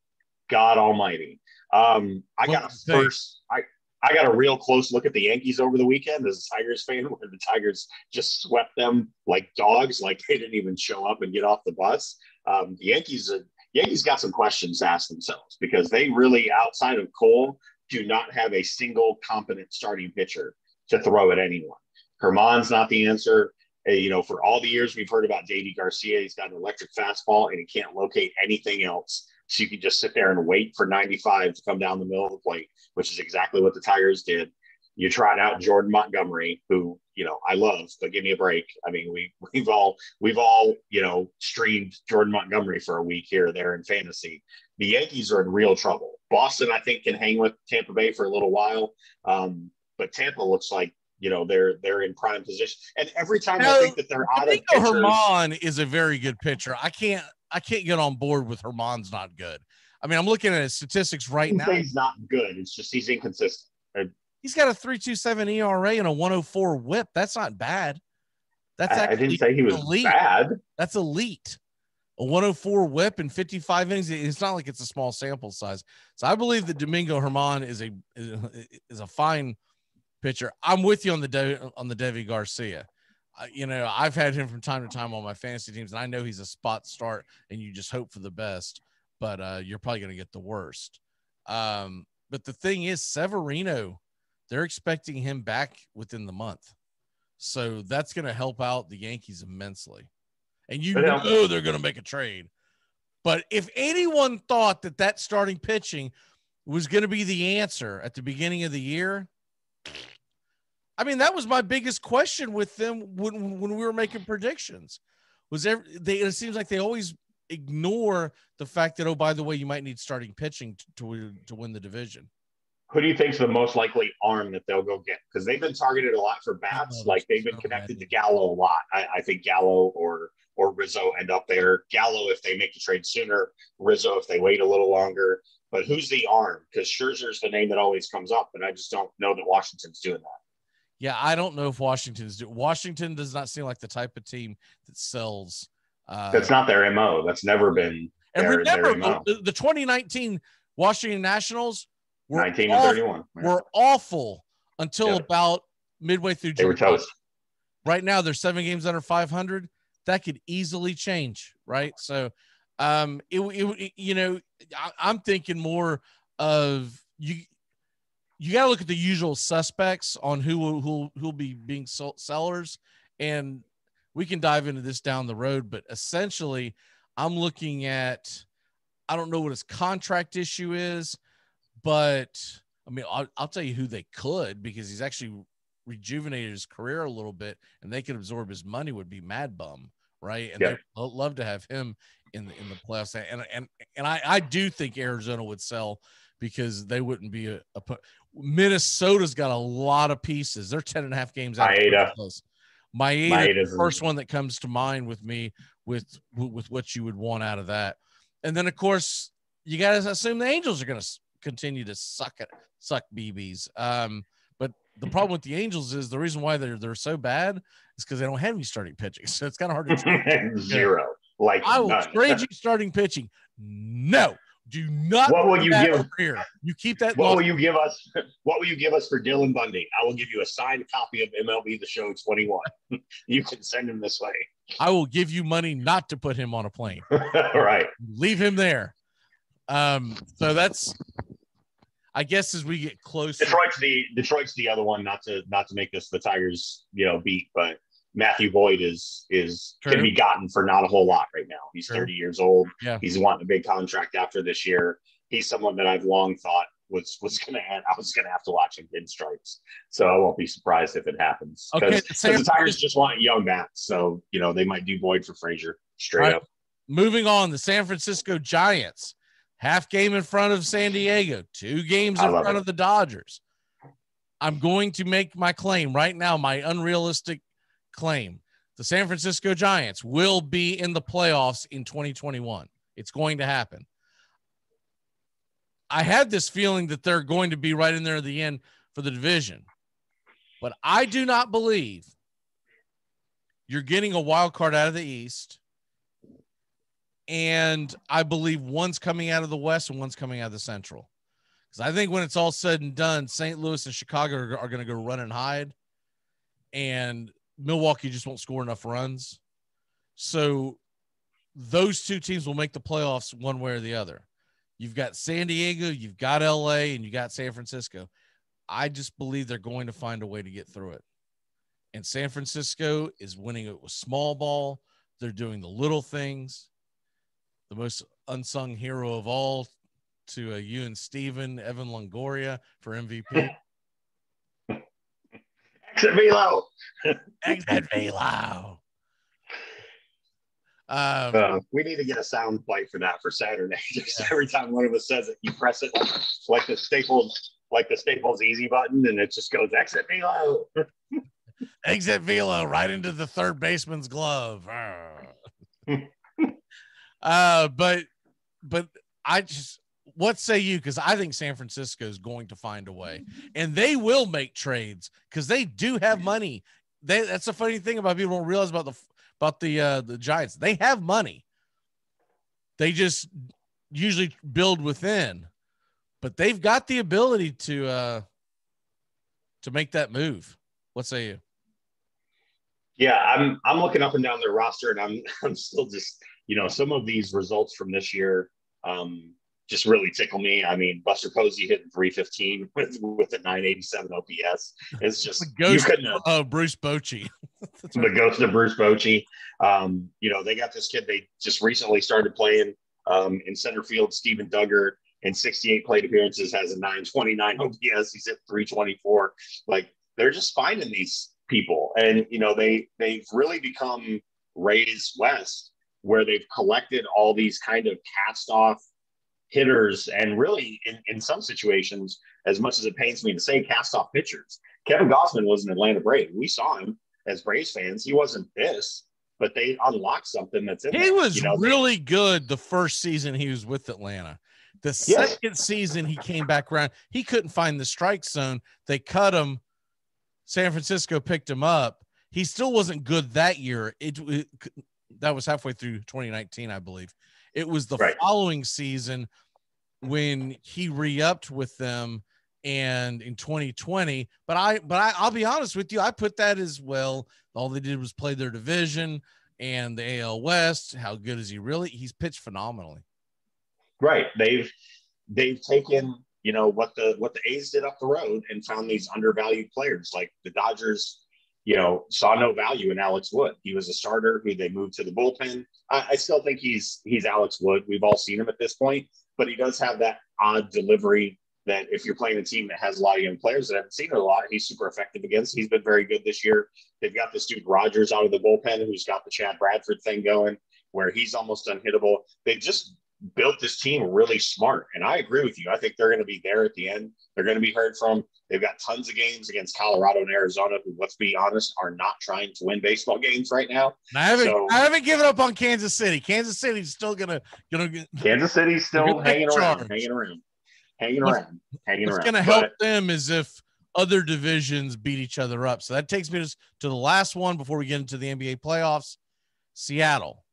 B: God Almighty. I got a real close look at the Yankees over the weekend as a Tigers fan, where the Tigers just swept them like dogs, like they didn't even show up and get off the bus. The Yankees got some questions to ask themselves, because they really, outside of Cole, do not have a single competent starting pitcher to throw at anyone. Herman's not the answer. For all the years we've heard about Davey Garcia, he's got an electric fastball and he can't locate anything else. So you can just sit there and wait for 95 to come down the middle of the plate, which is exactly what the Tigers did. You trot out Jordan Montgomery, who, I love, but give me a break. I mean, we've all, streamed Jordan Montgomery for a week here or there in fantasy. The Yankees are in real trouble. Boston, I think, can hang with Tampa Bay for a little while. But Tampa looks like, they're in prime position. And every time I think that they're out of pitchers,
A: Herman is a very good pitcher. I can't get on board with Herman's not good. I mean, I'm looking at his statistics right now.
B: He's not good. It's just he's inconsistent.
A: He's got a 3.27 ERA and a 104 WHIP. That's not bad.
B: I didn't say he was
A: elite.
B: Bad.
A: That's elite. A 104 WHIP in 55 innings. It's not like it's a small sample size. So I believe that Domingo Herman is a fine pitcher. I'm with you on the Devi Garcia. I've had him from time to time on my fantasy teams, and I know he's a spot start, and you just hope for the best, but you're probably going to get the worst. But the thing is, Severino, they're expecting him back within the month. So that's going to help out the Yankees immensely. And know they're going to make a trade. But if anyone thought that starting pitching was going to be the answer at the beginning of the year, I mean, that was my biggest question with them when we were making predictions. It seems like they always ignore the fact that, oh, by the way, you might need starting pitching to win the division.
B: Who do you think is the most likely arm that they'll go get? Because they've been targeted a lot for bats. Like they've been connected to Gallo a lot. I think Gallo or Rizzo end up there. Gallo if they make the trade sooner. Rizzo if they wait a little longer. But who's the arm? Because Scherzer's the name that always comes up, and I just don't know that Washington's doing that.
A: Yeah, I don't know if Washington does not seem like the type of team that sells.
B: That's not their MO. That's never been their MO.
A: The 2019 Washington Nationals were
B: 19-31.
A: Were awful until about midway through July.
B: They were toast.
A: Right now, they're 7 games under 500. That could easily change, right? So, I'm thinking more of you. You got to look at the usual suspects on who'll be being sellers, and we can dive into this down the road. But essentially, I'm looking at, I don't know what his contract issue is, but I mean, I'll tell you who they could, because he's actually rejuvenated his career a little bit, and they could absorb his money, would be Mad Bum, right? And they'd love to have him in the playoffs. And I do think Arizona would sell, because they wouldn't be Minnesota's got a lot of pieces. They're 10.5 games out. Maeda is the first one that comes to mind with me with what you would want out of that. And then, of course, you got to assume the Angels are going to continue to suck BBs. But the problem with the Angels is the reason why they're so bad is because they don't have any starting pitching. So it's kind of hard to trade.
B: Zero. Like
A: I will trade you starting pitching. No. Do not.
B: What will you give?
A: Here. You keep that.
B: What will you give us? What will you give us for Dylan Bundy? I will give you a signed copy of MLB The Show 21. You can send him this way.
A: I will give you money not to put him on a plane.
B: Right.
A: Leave him there. So that's, I guess, as we get closer.
B: Detroit's the other one. Not to make this the Tigers, beat, but Matthew Boyd can be gotten for not a whole lot right now. He's 30 years old.
A: Yeah.
B: He's wanting a big contract after this year. He's someone that I've long thought was going to end. I was going to have to watch him in stripes. So I won't be surprised if it happens. Because the Tigers just want young bats. So, they might do Boyd for Frazier straight up.
A: Moving on, the San Francisco Giants, half game in front of San Diego, 2 games in front of the Dodgers. I'm going to make my claim right now, my unrealistic claim. The San Francisco Giants will be in the playoffs in 2021. It's going to happen. I had this feeling that they're going to be right in there at the end for the division, but I do not believe you're getting a wild card out of the East. And I believe one's coming out of the West and one's coming out of the Central. Because I think when it's all said and done, St. Louis and Chicago are going to go run and hide. And Milwaukee just won't score enough runs. So those 2 teams will make the playoffs one way or the other. You've got San Diego, you've got LA, and you got San Francisco. I just believe they're going to find a way to get through it. And San Francisco is winning it with small ball. They're doing the little things. The most unsung hero of all to you and Steven, Evan Longoria for MVP.
B: Exit Velo.
A: Exit Velo.
B: We need to get a sound bite for that for Saturday. Just every time one of us says it, you press it like the Staples easy button, and it just goes exit velo.
A: Exit velo right into the third baseman's glove. But I just, what say you? Because I think San Francisco is going to find a way, and they will make trades because they do have money. That's a funny thing about people don't realize about the Giants. They have money. They just usually build within, but they've got the ability to make that move. What say you?
B: Yeah, I'm looking up and down their roster, and I'm still just, some of these results from this year just really tickle me. I mean, Buster Posey hitting 315 with a 987 OPS. It's just
A: the ghost of Bruce Bochy.
B: The ghost of Bruce Bochy. They got this kid they just recently started playing in center field, Steven Duggar, in 68 plate appearances, has a 929 OPS. He's at 324. Like, they're just finding these people, and they've really become Rays West, where they've collected all these kind of cast off hitters, and really in some situations, as much as it pains me to say, cast off pitchers. Kevin Gossman was an Atlanta Brave. We saw him as Braves fans. He wasn't this, but they unlocked something that's in there.
A: He was really good the first season he was with Atlanta. The second season he came back around, he couldn't find the strike zone. They cut him. San Francisco picked him up. He still wasn't good that year. That was halfway through 2019, I believe. It was the following season when he re-upped with them, and in 2020. But I'll be honest with you, I put that as well. All they did was play their division and the AL West. How good is he really? He's pitched phenomenally.
B: Right. They've taken, what the A's did up the road and found these undervalued players. Like the Dodgers, saw no value in Alex Wood. He was a starter who they moved to the bullpen. I still think he's Alex Wood. We've all seen him at this point, but he does have that odd delivery that if you're playing a team that has a lot of young players that haven't seen it a lot, he's super effective against. He's been very good this year. They've got this dude Rogers out of the bullpen who's got the Chad Bradford thing going where he's almost unhittable. They just built this team really smart. And I agree with you. I think they're going to be there at the end. They're going to be heard from. They've got tons of games against Colorado and Arizona, who, let's be honest, are not trying to win baseball games right now.
A: I haven't given up on Kansas City. Kansas City's still gonna get.
B: Kansas City's still hanging around. What's
A: going to help them is if other divisions beat each other up. So that takes me to the last one before we get into the NBA playoffs. Seattle.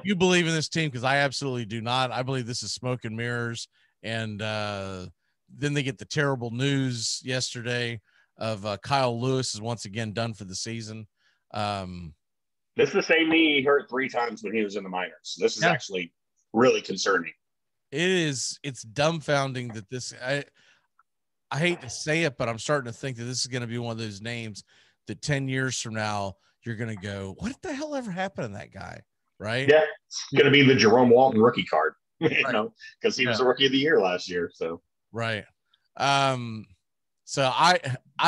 A: You believe in this team? Because I absolutely do not. I believe this is smoke and mirrors. And then they get the terrible news yesterday of Kyle Lewis is once again done for the season.
B: This is the same knee he hurt 3 times when he was in the minors. This is actually really concerning.
A: It's dumbfounding that this, I hate to say it, but I'm starting to think that this is going to be one of those names that 10 years from now, you're going to go, what the hell ever happened to that guy? Right.
B: Yeah. It's going to be the Jerome Walton rookie card, because he was the rookie of the year last year. So,
A: right. So I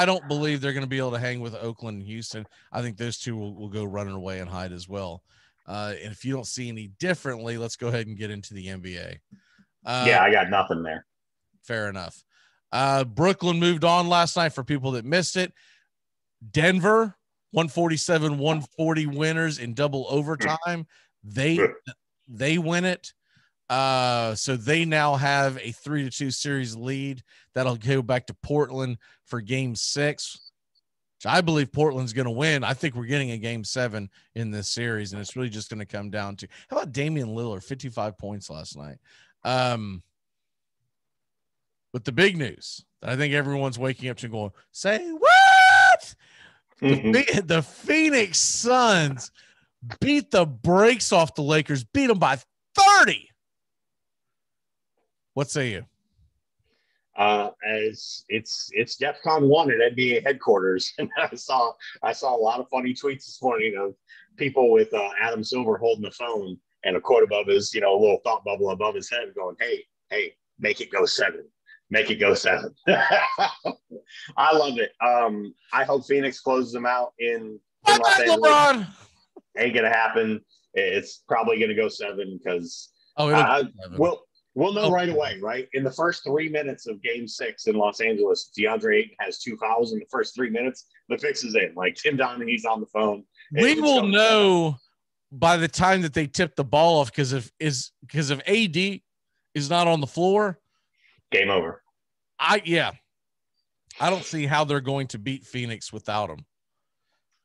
A: don't believe they're going to be able to hang with Oakland and Houston. I think those two will go running away and hide as well. And if you don't see any differently, let's go ahead and get into the NBA.
B: I got nothing there.
A: Fair enough. Brooklyn moved on last night for people that missed it. Denver, 147-140 winners in double overtime. They win it. So they now have a 3-2 series lead. That'll go back to Portland for game 6. Which I believe Portland's going to win. I think we're getting a game 7 in this series, and it's really just going to come down to how about Damian Lillard, 55 points last night. But the big news that I think everyone's waking up to going, say what? The Phoenix Suns beat the brakes off the Lakers, beat them by 30. What say you?
B: As it's DEFCON 1 at NBA headquarters, and I saw a lot of funny tweets this morning of people with Adam Silver holding the phone and a quote above his, a little thought bubble above his head, going, "Hey, make it go 7, make it go 7." I love it. I hope Phoenix closes them out in Los Angeles.
A: LeBron.
B: Ain't gonna happen. It's probably going to go 7 because we'll know right away, right? In the first 3 minutes of Game 6 in Los Angeles, DeAndre Ayton has 2 fouls in the first 3 minutes. The fix is in. Like Tim Donaghy's on the phone.
A: We will know by the time that they tip the ball off because if AD is not on the floor,
B: game over.
A: I don't see how they're going to beat Phoenix without him.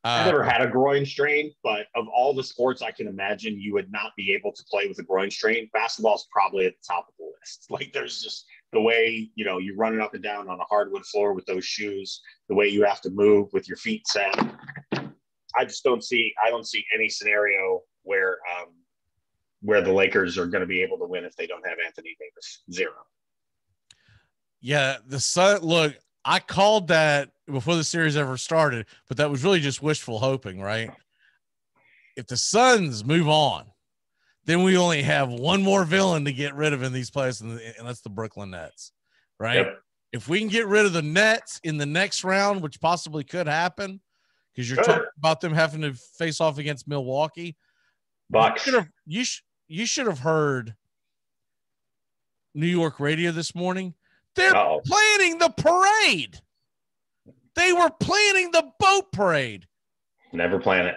B: I never had a groin strain, but of all the sports I can imagine you would not be able to play with a groin strain, basketball is probably at the top of the list. Like there's just the way, you're running up and down on a hardwood floor with those shoes, the way you have to move with your feet set. I don't see any scenario where the Lakers are going to be able to win if they don't have Anthony Davis. 0.
A: Yeah. Look, I called that before the series ever started, but that was really just wishful hoping, right? If the Suns move on, then we only have one more villain to get rid of in these places, and that's the Brooklyn Nets, right? Yep. If we can get rid of the Nets in the next round, which possibly could happen, because you're talking about them having to face off against Milwaukee.
B: Bucks.
A: You should have heard New York radio this morning. They're planning the parade. They were planning the boat parade.
B: Never plan it.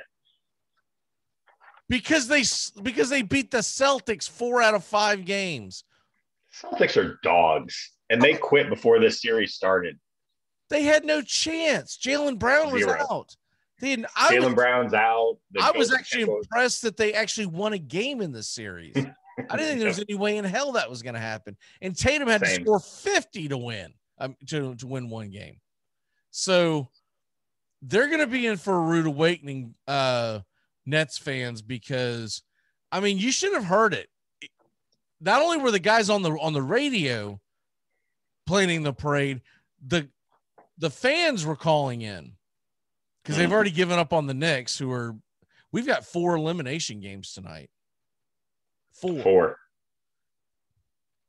A: Because they beat the Celtics 4 out of 5 games.
B: Celtics are dogs, and they quit before this series started.
A: They had no chance. Jaylen Brown was out.
B: Jaylen Brown's out.
A: I was actually impressed that they actually won a game in this series. I didn't think there was any way in hell that was going to happen. And Tatum had to score 50 to win, to win one game. So they're going to be in for a rude awakening, Nets fans, because, you should have heard it. Not only were the guys on the radio planning the parade, the fans were calling in because they've already given up on the Knicks, we've got 4 elimination games tonight. 4.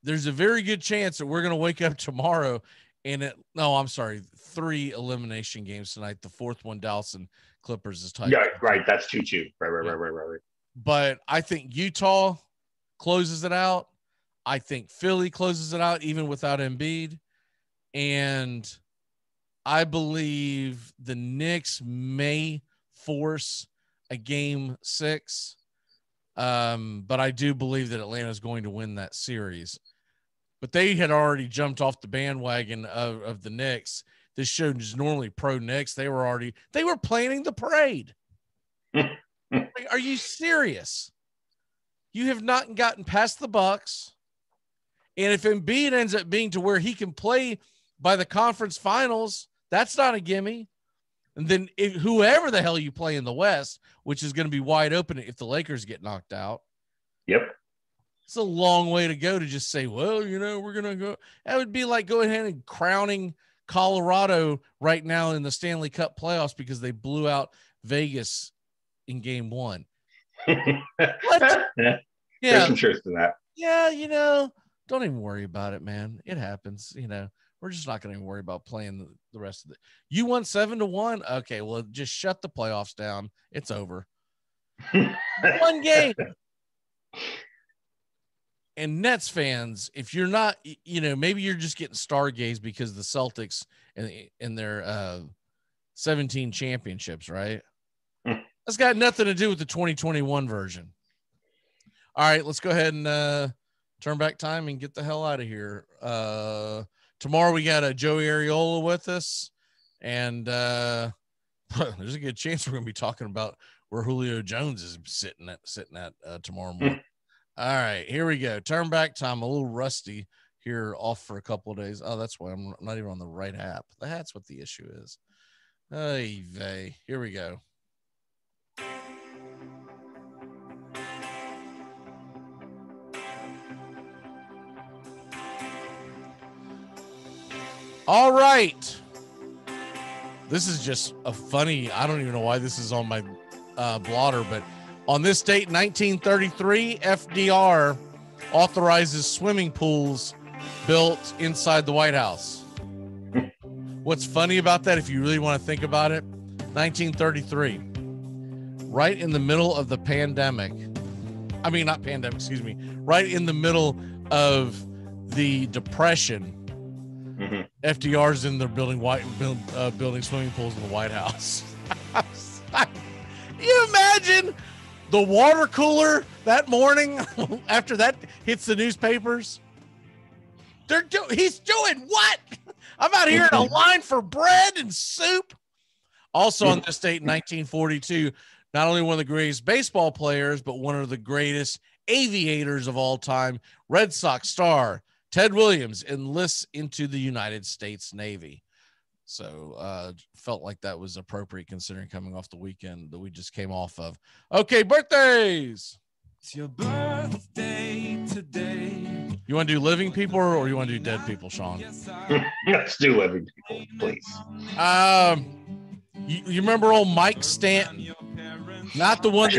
A: There's a very good chance that we're going to wake up tomorrow and 3 elimination games tonight. The 4th one, Dallas and Clippers is tied.
B: Yeah, right. That's 2-2. Right.
A: But I think Utah closes it out. I think Philly closes it out even without Embiid. And I believe the Knicks may force a game 6. But I do believe that Atlanta is going to win that series. But they had already jumped off the bandwagon of the Knicks. This show is normally pro Knicks. They were planning the parade. Like, are you serious? You have not gotten past the Bucks. And if Embiid ends up being to where he can play by the conference finals, that's not a gimme. And then whoever the hell you play in the West, which is going to be wide open if the Lakers get knocked out.
B: Yep.
A: It's a long way to go to just say, well, we're going to go. That would be like going ahead and crowning Colorado right now in the Stanley Cup playoffs because they blew out Vegas in game 1. What?
B: Yeah. There's some truth to that.
A: Yeah. Don't even worry about it, man. It happens. We're just not going to worry about playing the rest of it. You won 7-1. Okay. Well, just shut the playoffs down. It's over. One game. And Nets fans, if you're not, maybe you're just getting stargazed because the Celtics and their 17 championships, right? That's got nothing to do with the 2021 version. All right, let's go ahead and turn back time and get the hell out of here. Tomorrow we got Joey Areola with us, and there's a good chance we're going to be talking about where Julio Jones is sitting at tomorrow morning. All right, here we go. Turn back time. A little rusty here, off for a couple of days. Oh, that's why I'm not even on the right app. That's what the issue is. Hey, vey. Here we go. All right. This is just a funny, I don't even know why this is on my blotter, but on this date, 1933, FDR authorizes swimming pools built inside the White House. What's funny about that, if you really want to think about it, 1933, right in the middle of the pandemic, I mean, not pandemic, excuse me, right in the middle of the Depression. FDR's in there building building swimming pools in the White House. Can you imagine the water cooler that morning after that hits the newspapers? He's doing what? I'm out here in a line for bread and soup. Also on this date in 1942, not only one of the greatest baseball players, but one of the greatest aviators of all time, Red Sox star Ted Williams enlists into the United States Navy. So felt like that was appropriate considering coming off the weekend that we just came off of. Okay, birthdays.
G: It's your birthday today.
A: You want to do living people or you want to do dead people, Sean?
B: Let's do living people, please.
A: You remember old Mike Stanton? Not the one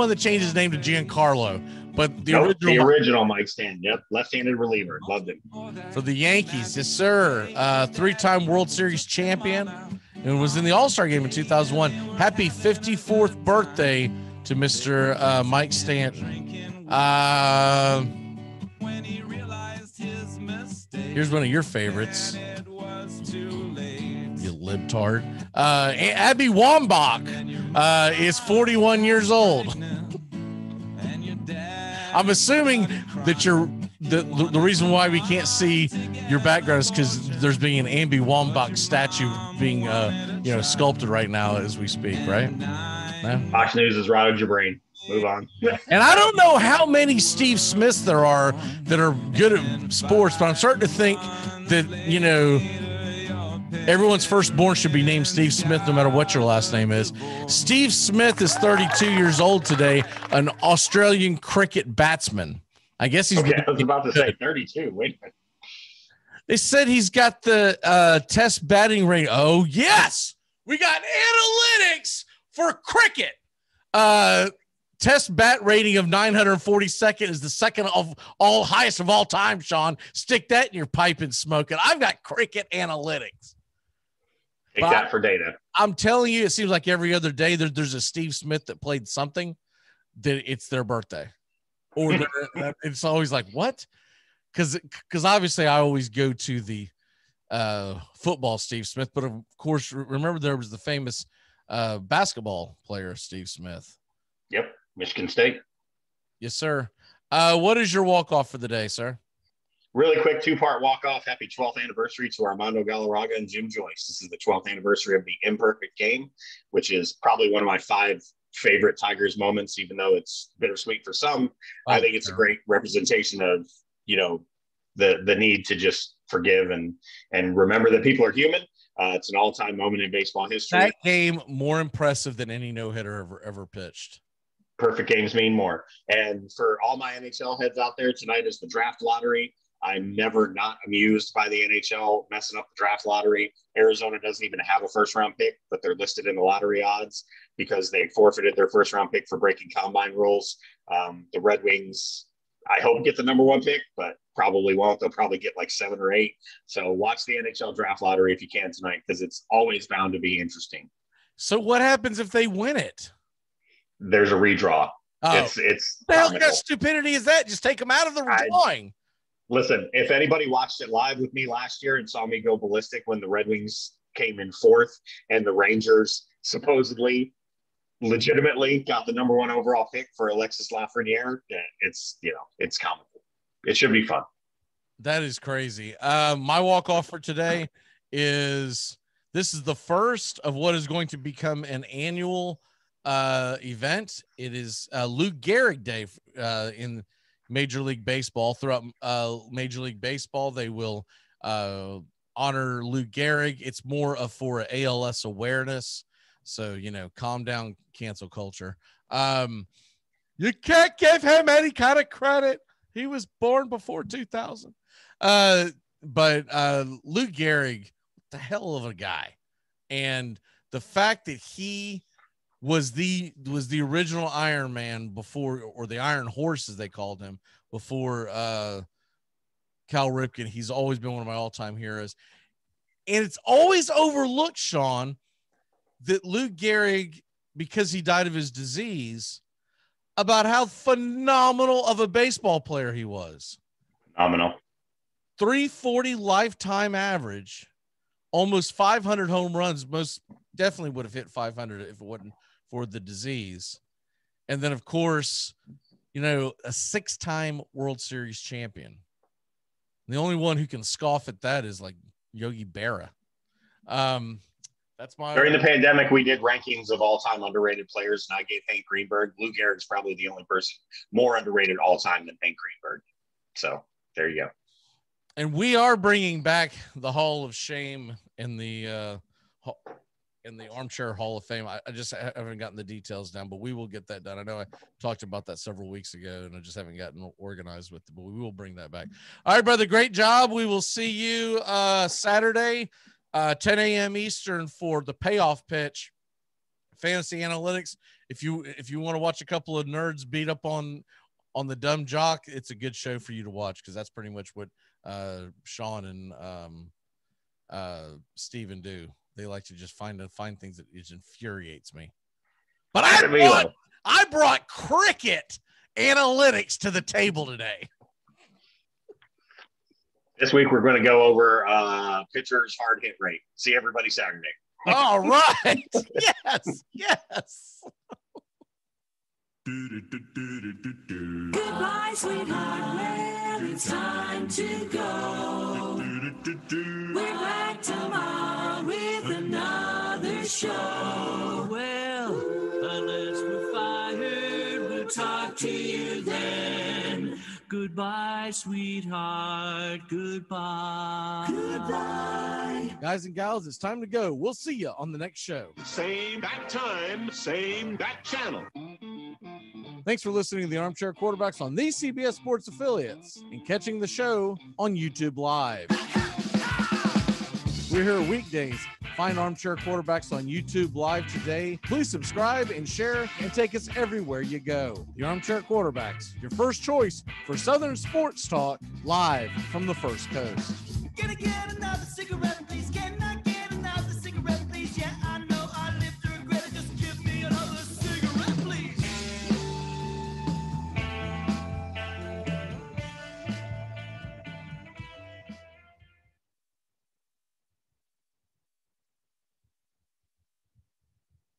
A: that changed his name to Giancarlo, but the
B: original Mike Stanton. Yep, left-handed reliever. Loved him.
A: For the Yankees, yes, sir. 3-time World Series champion and was in the All-Star game in 2001. Happy 54th birthday to Mr. Mike Stanton. Here's one of your favorites. You libtard. Abby Wambach is 41 years old. I'm assuming that the reason why we can't see your background is because there's being an Abby Wambach statue being sculpted right now as we speak, right? No?
B: Fox News has rattled your brain. Move on.
A: And I don't know how many Steve Smiths there are that are good at sports, but I'm starting to think that, everyone's firstborn should be named Steve Smith no matter what your last name is. Steve Smith is 32 years old today, an Australian cricket batsman. I guess he's
B: I was about to say 32. Wait a minute.
A: They said he's got the test batting rate. Oh, yes. We got analytics for cricket. Test bat rating of 942nd is the second of all highest of all time, Sean. Stick that in your pipe and smoke it. I've got cricket analytics.
B: Take that for data.
A: I'm telling you, it seems like every other day there's a Steve Smith that played something that it's their birthday. Or it's always like, what? Because obviously I always go to the football Steve Smith. But, of course, remember there was the famous basketball player, Steve Smith.
B: Yep. Michigan State.
A: Yes, sir. What is your walk-off for the day, sir?
B: Really quick, 2-part walk-off. Happy 12th anniversary to Armando Galarraga and Jim Joyce. This is the 12th anniversary of the Imperfect Game, which is probably one of my 5 favorite Tigers moments, even though it's bittersweet for some. I think it's a great representation of, the need to just forgive and remember that people are human. It's an all-time moment in baseball history.
A: That game more impressive than any no-hitter ever pitched.
B: Perfect games mean more. And for all my NHL heads out there, tonight is the draft lottery. I'm never not amused by the NHL messing up the draft lottery. Arizona doesn't even have a first-round pick, but they're listed in the lottery odds because they forfeited their first-round pick for breaking combine rules. The Red Wings, I hope, get the number 1 pick, but probably won't. They'll probably get like 7 or 8. So watch the NHL draft lottery if you can tonight, because it's always bound to be interesting.
A: So what happens if they win it?
B: There's a redraw.
A: Oh.
B: It's
A: the hell kind of stupidity is that? Just take them out of the drawing.
B: Listen, if anybody watched it live with me last year and saw me go ballistic when the Red Wings came in 4th and the Rangers supposedly legitimately got the number 1 overall pick for Alexis Lafreniere, it's comical. It should be fun.
A: That is crazy. My walk-off for today is this is the first of what is going to become an annual event. It is Lou Gehrig Day in Major League Baseball. Throughout Major League Baseball, they will honor Lou Gehrig. It's more of for ALS awareness. So, calm down, cancel culture. You can't give him any kind of credit. He was born before 2000. But Lou Gehrig, what the hell of a guy. And the fact that he was the original Iron Man before, or the Iron Horse as they called him before Cal Ripken. He's always been one of my all-time heroes. And it's always overlooked, Sean, that Lou Gehrig, because he died of his disease, about how phenomenal of a baseball player he was.
B: Phenomenal.
A: 340 lifetime average, almost 500 home runs. Most definitely would have hit 500 if it wasn't for the disease. And then, of course, a 6-time World Series champion. The only one who can scoff at that is like Yogi Berra. That's my.
B: During the pandemic, we did rankings of all-time underrated players, and I gave Hank Greenberg. Lou Gehrig's probably the only person more underrated all-time than Hank Greenberg. So there you go.
A: And we are bringing back the Hall of Shame in the Armchair Hall of Fame. I just haven't gotten the details down, but we will get that done. I know I talked about that several weeks ago, and I just haven't gotten organized with it, but we will bring that back. All right, brother, great job. We will see you Saturday, 10 a.m. Eastern for the payoff pitch, fantasy analytics. If you want to watch a couple of nerds beat up on the dumb jock, it's a good show for you to watch, because that's pretty much what Sean and Steven do. They like to just find things that just infuriates me. But I brought cricket analytics to the table today.
B: This week, we're going to go over pitchers' hard hit rate. See everybody Saturday.
A: All right. Yes.
G: Goodbye, sweetheart. Well, it's time to go. We're back tomorrow with another show. Well, unless we're fired, we'll talk to you then. Goodbye, sweetheart. Goodbye. Goodbye.
A: Guys and gals, it's time to go. We'll see you on the next show.
K: Same bat time, same bat channel.
A: Thanks for listening to the Armchair Quarterbacks on these CBS Sports affiliates and catching the show on YouTube Live. We're here weekdays. Find Armchair Quarterbacks on YouTube Live today. Please subscribe and share and take us everywhere you go. The Armchair Quarterbacks, your first choice for Southern sports talk, live from the First Coast.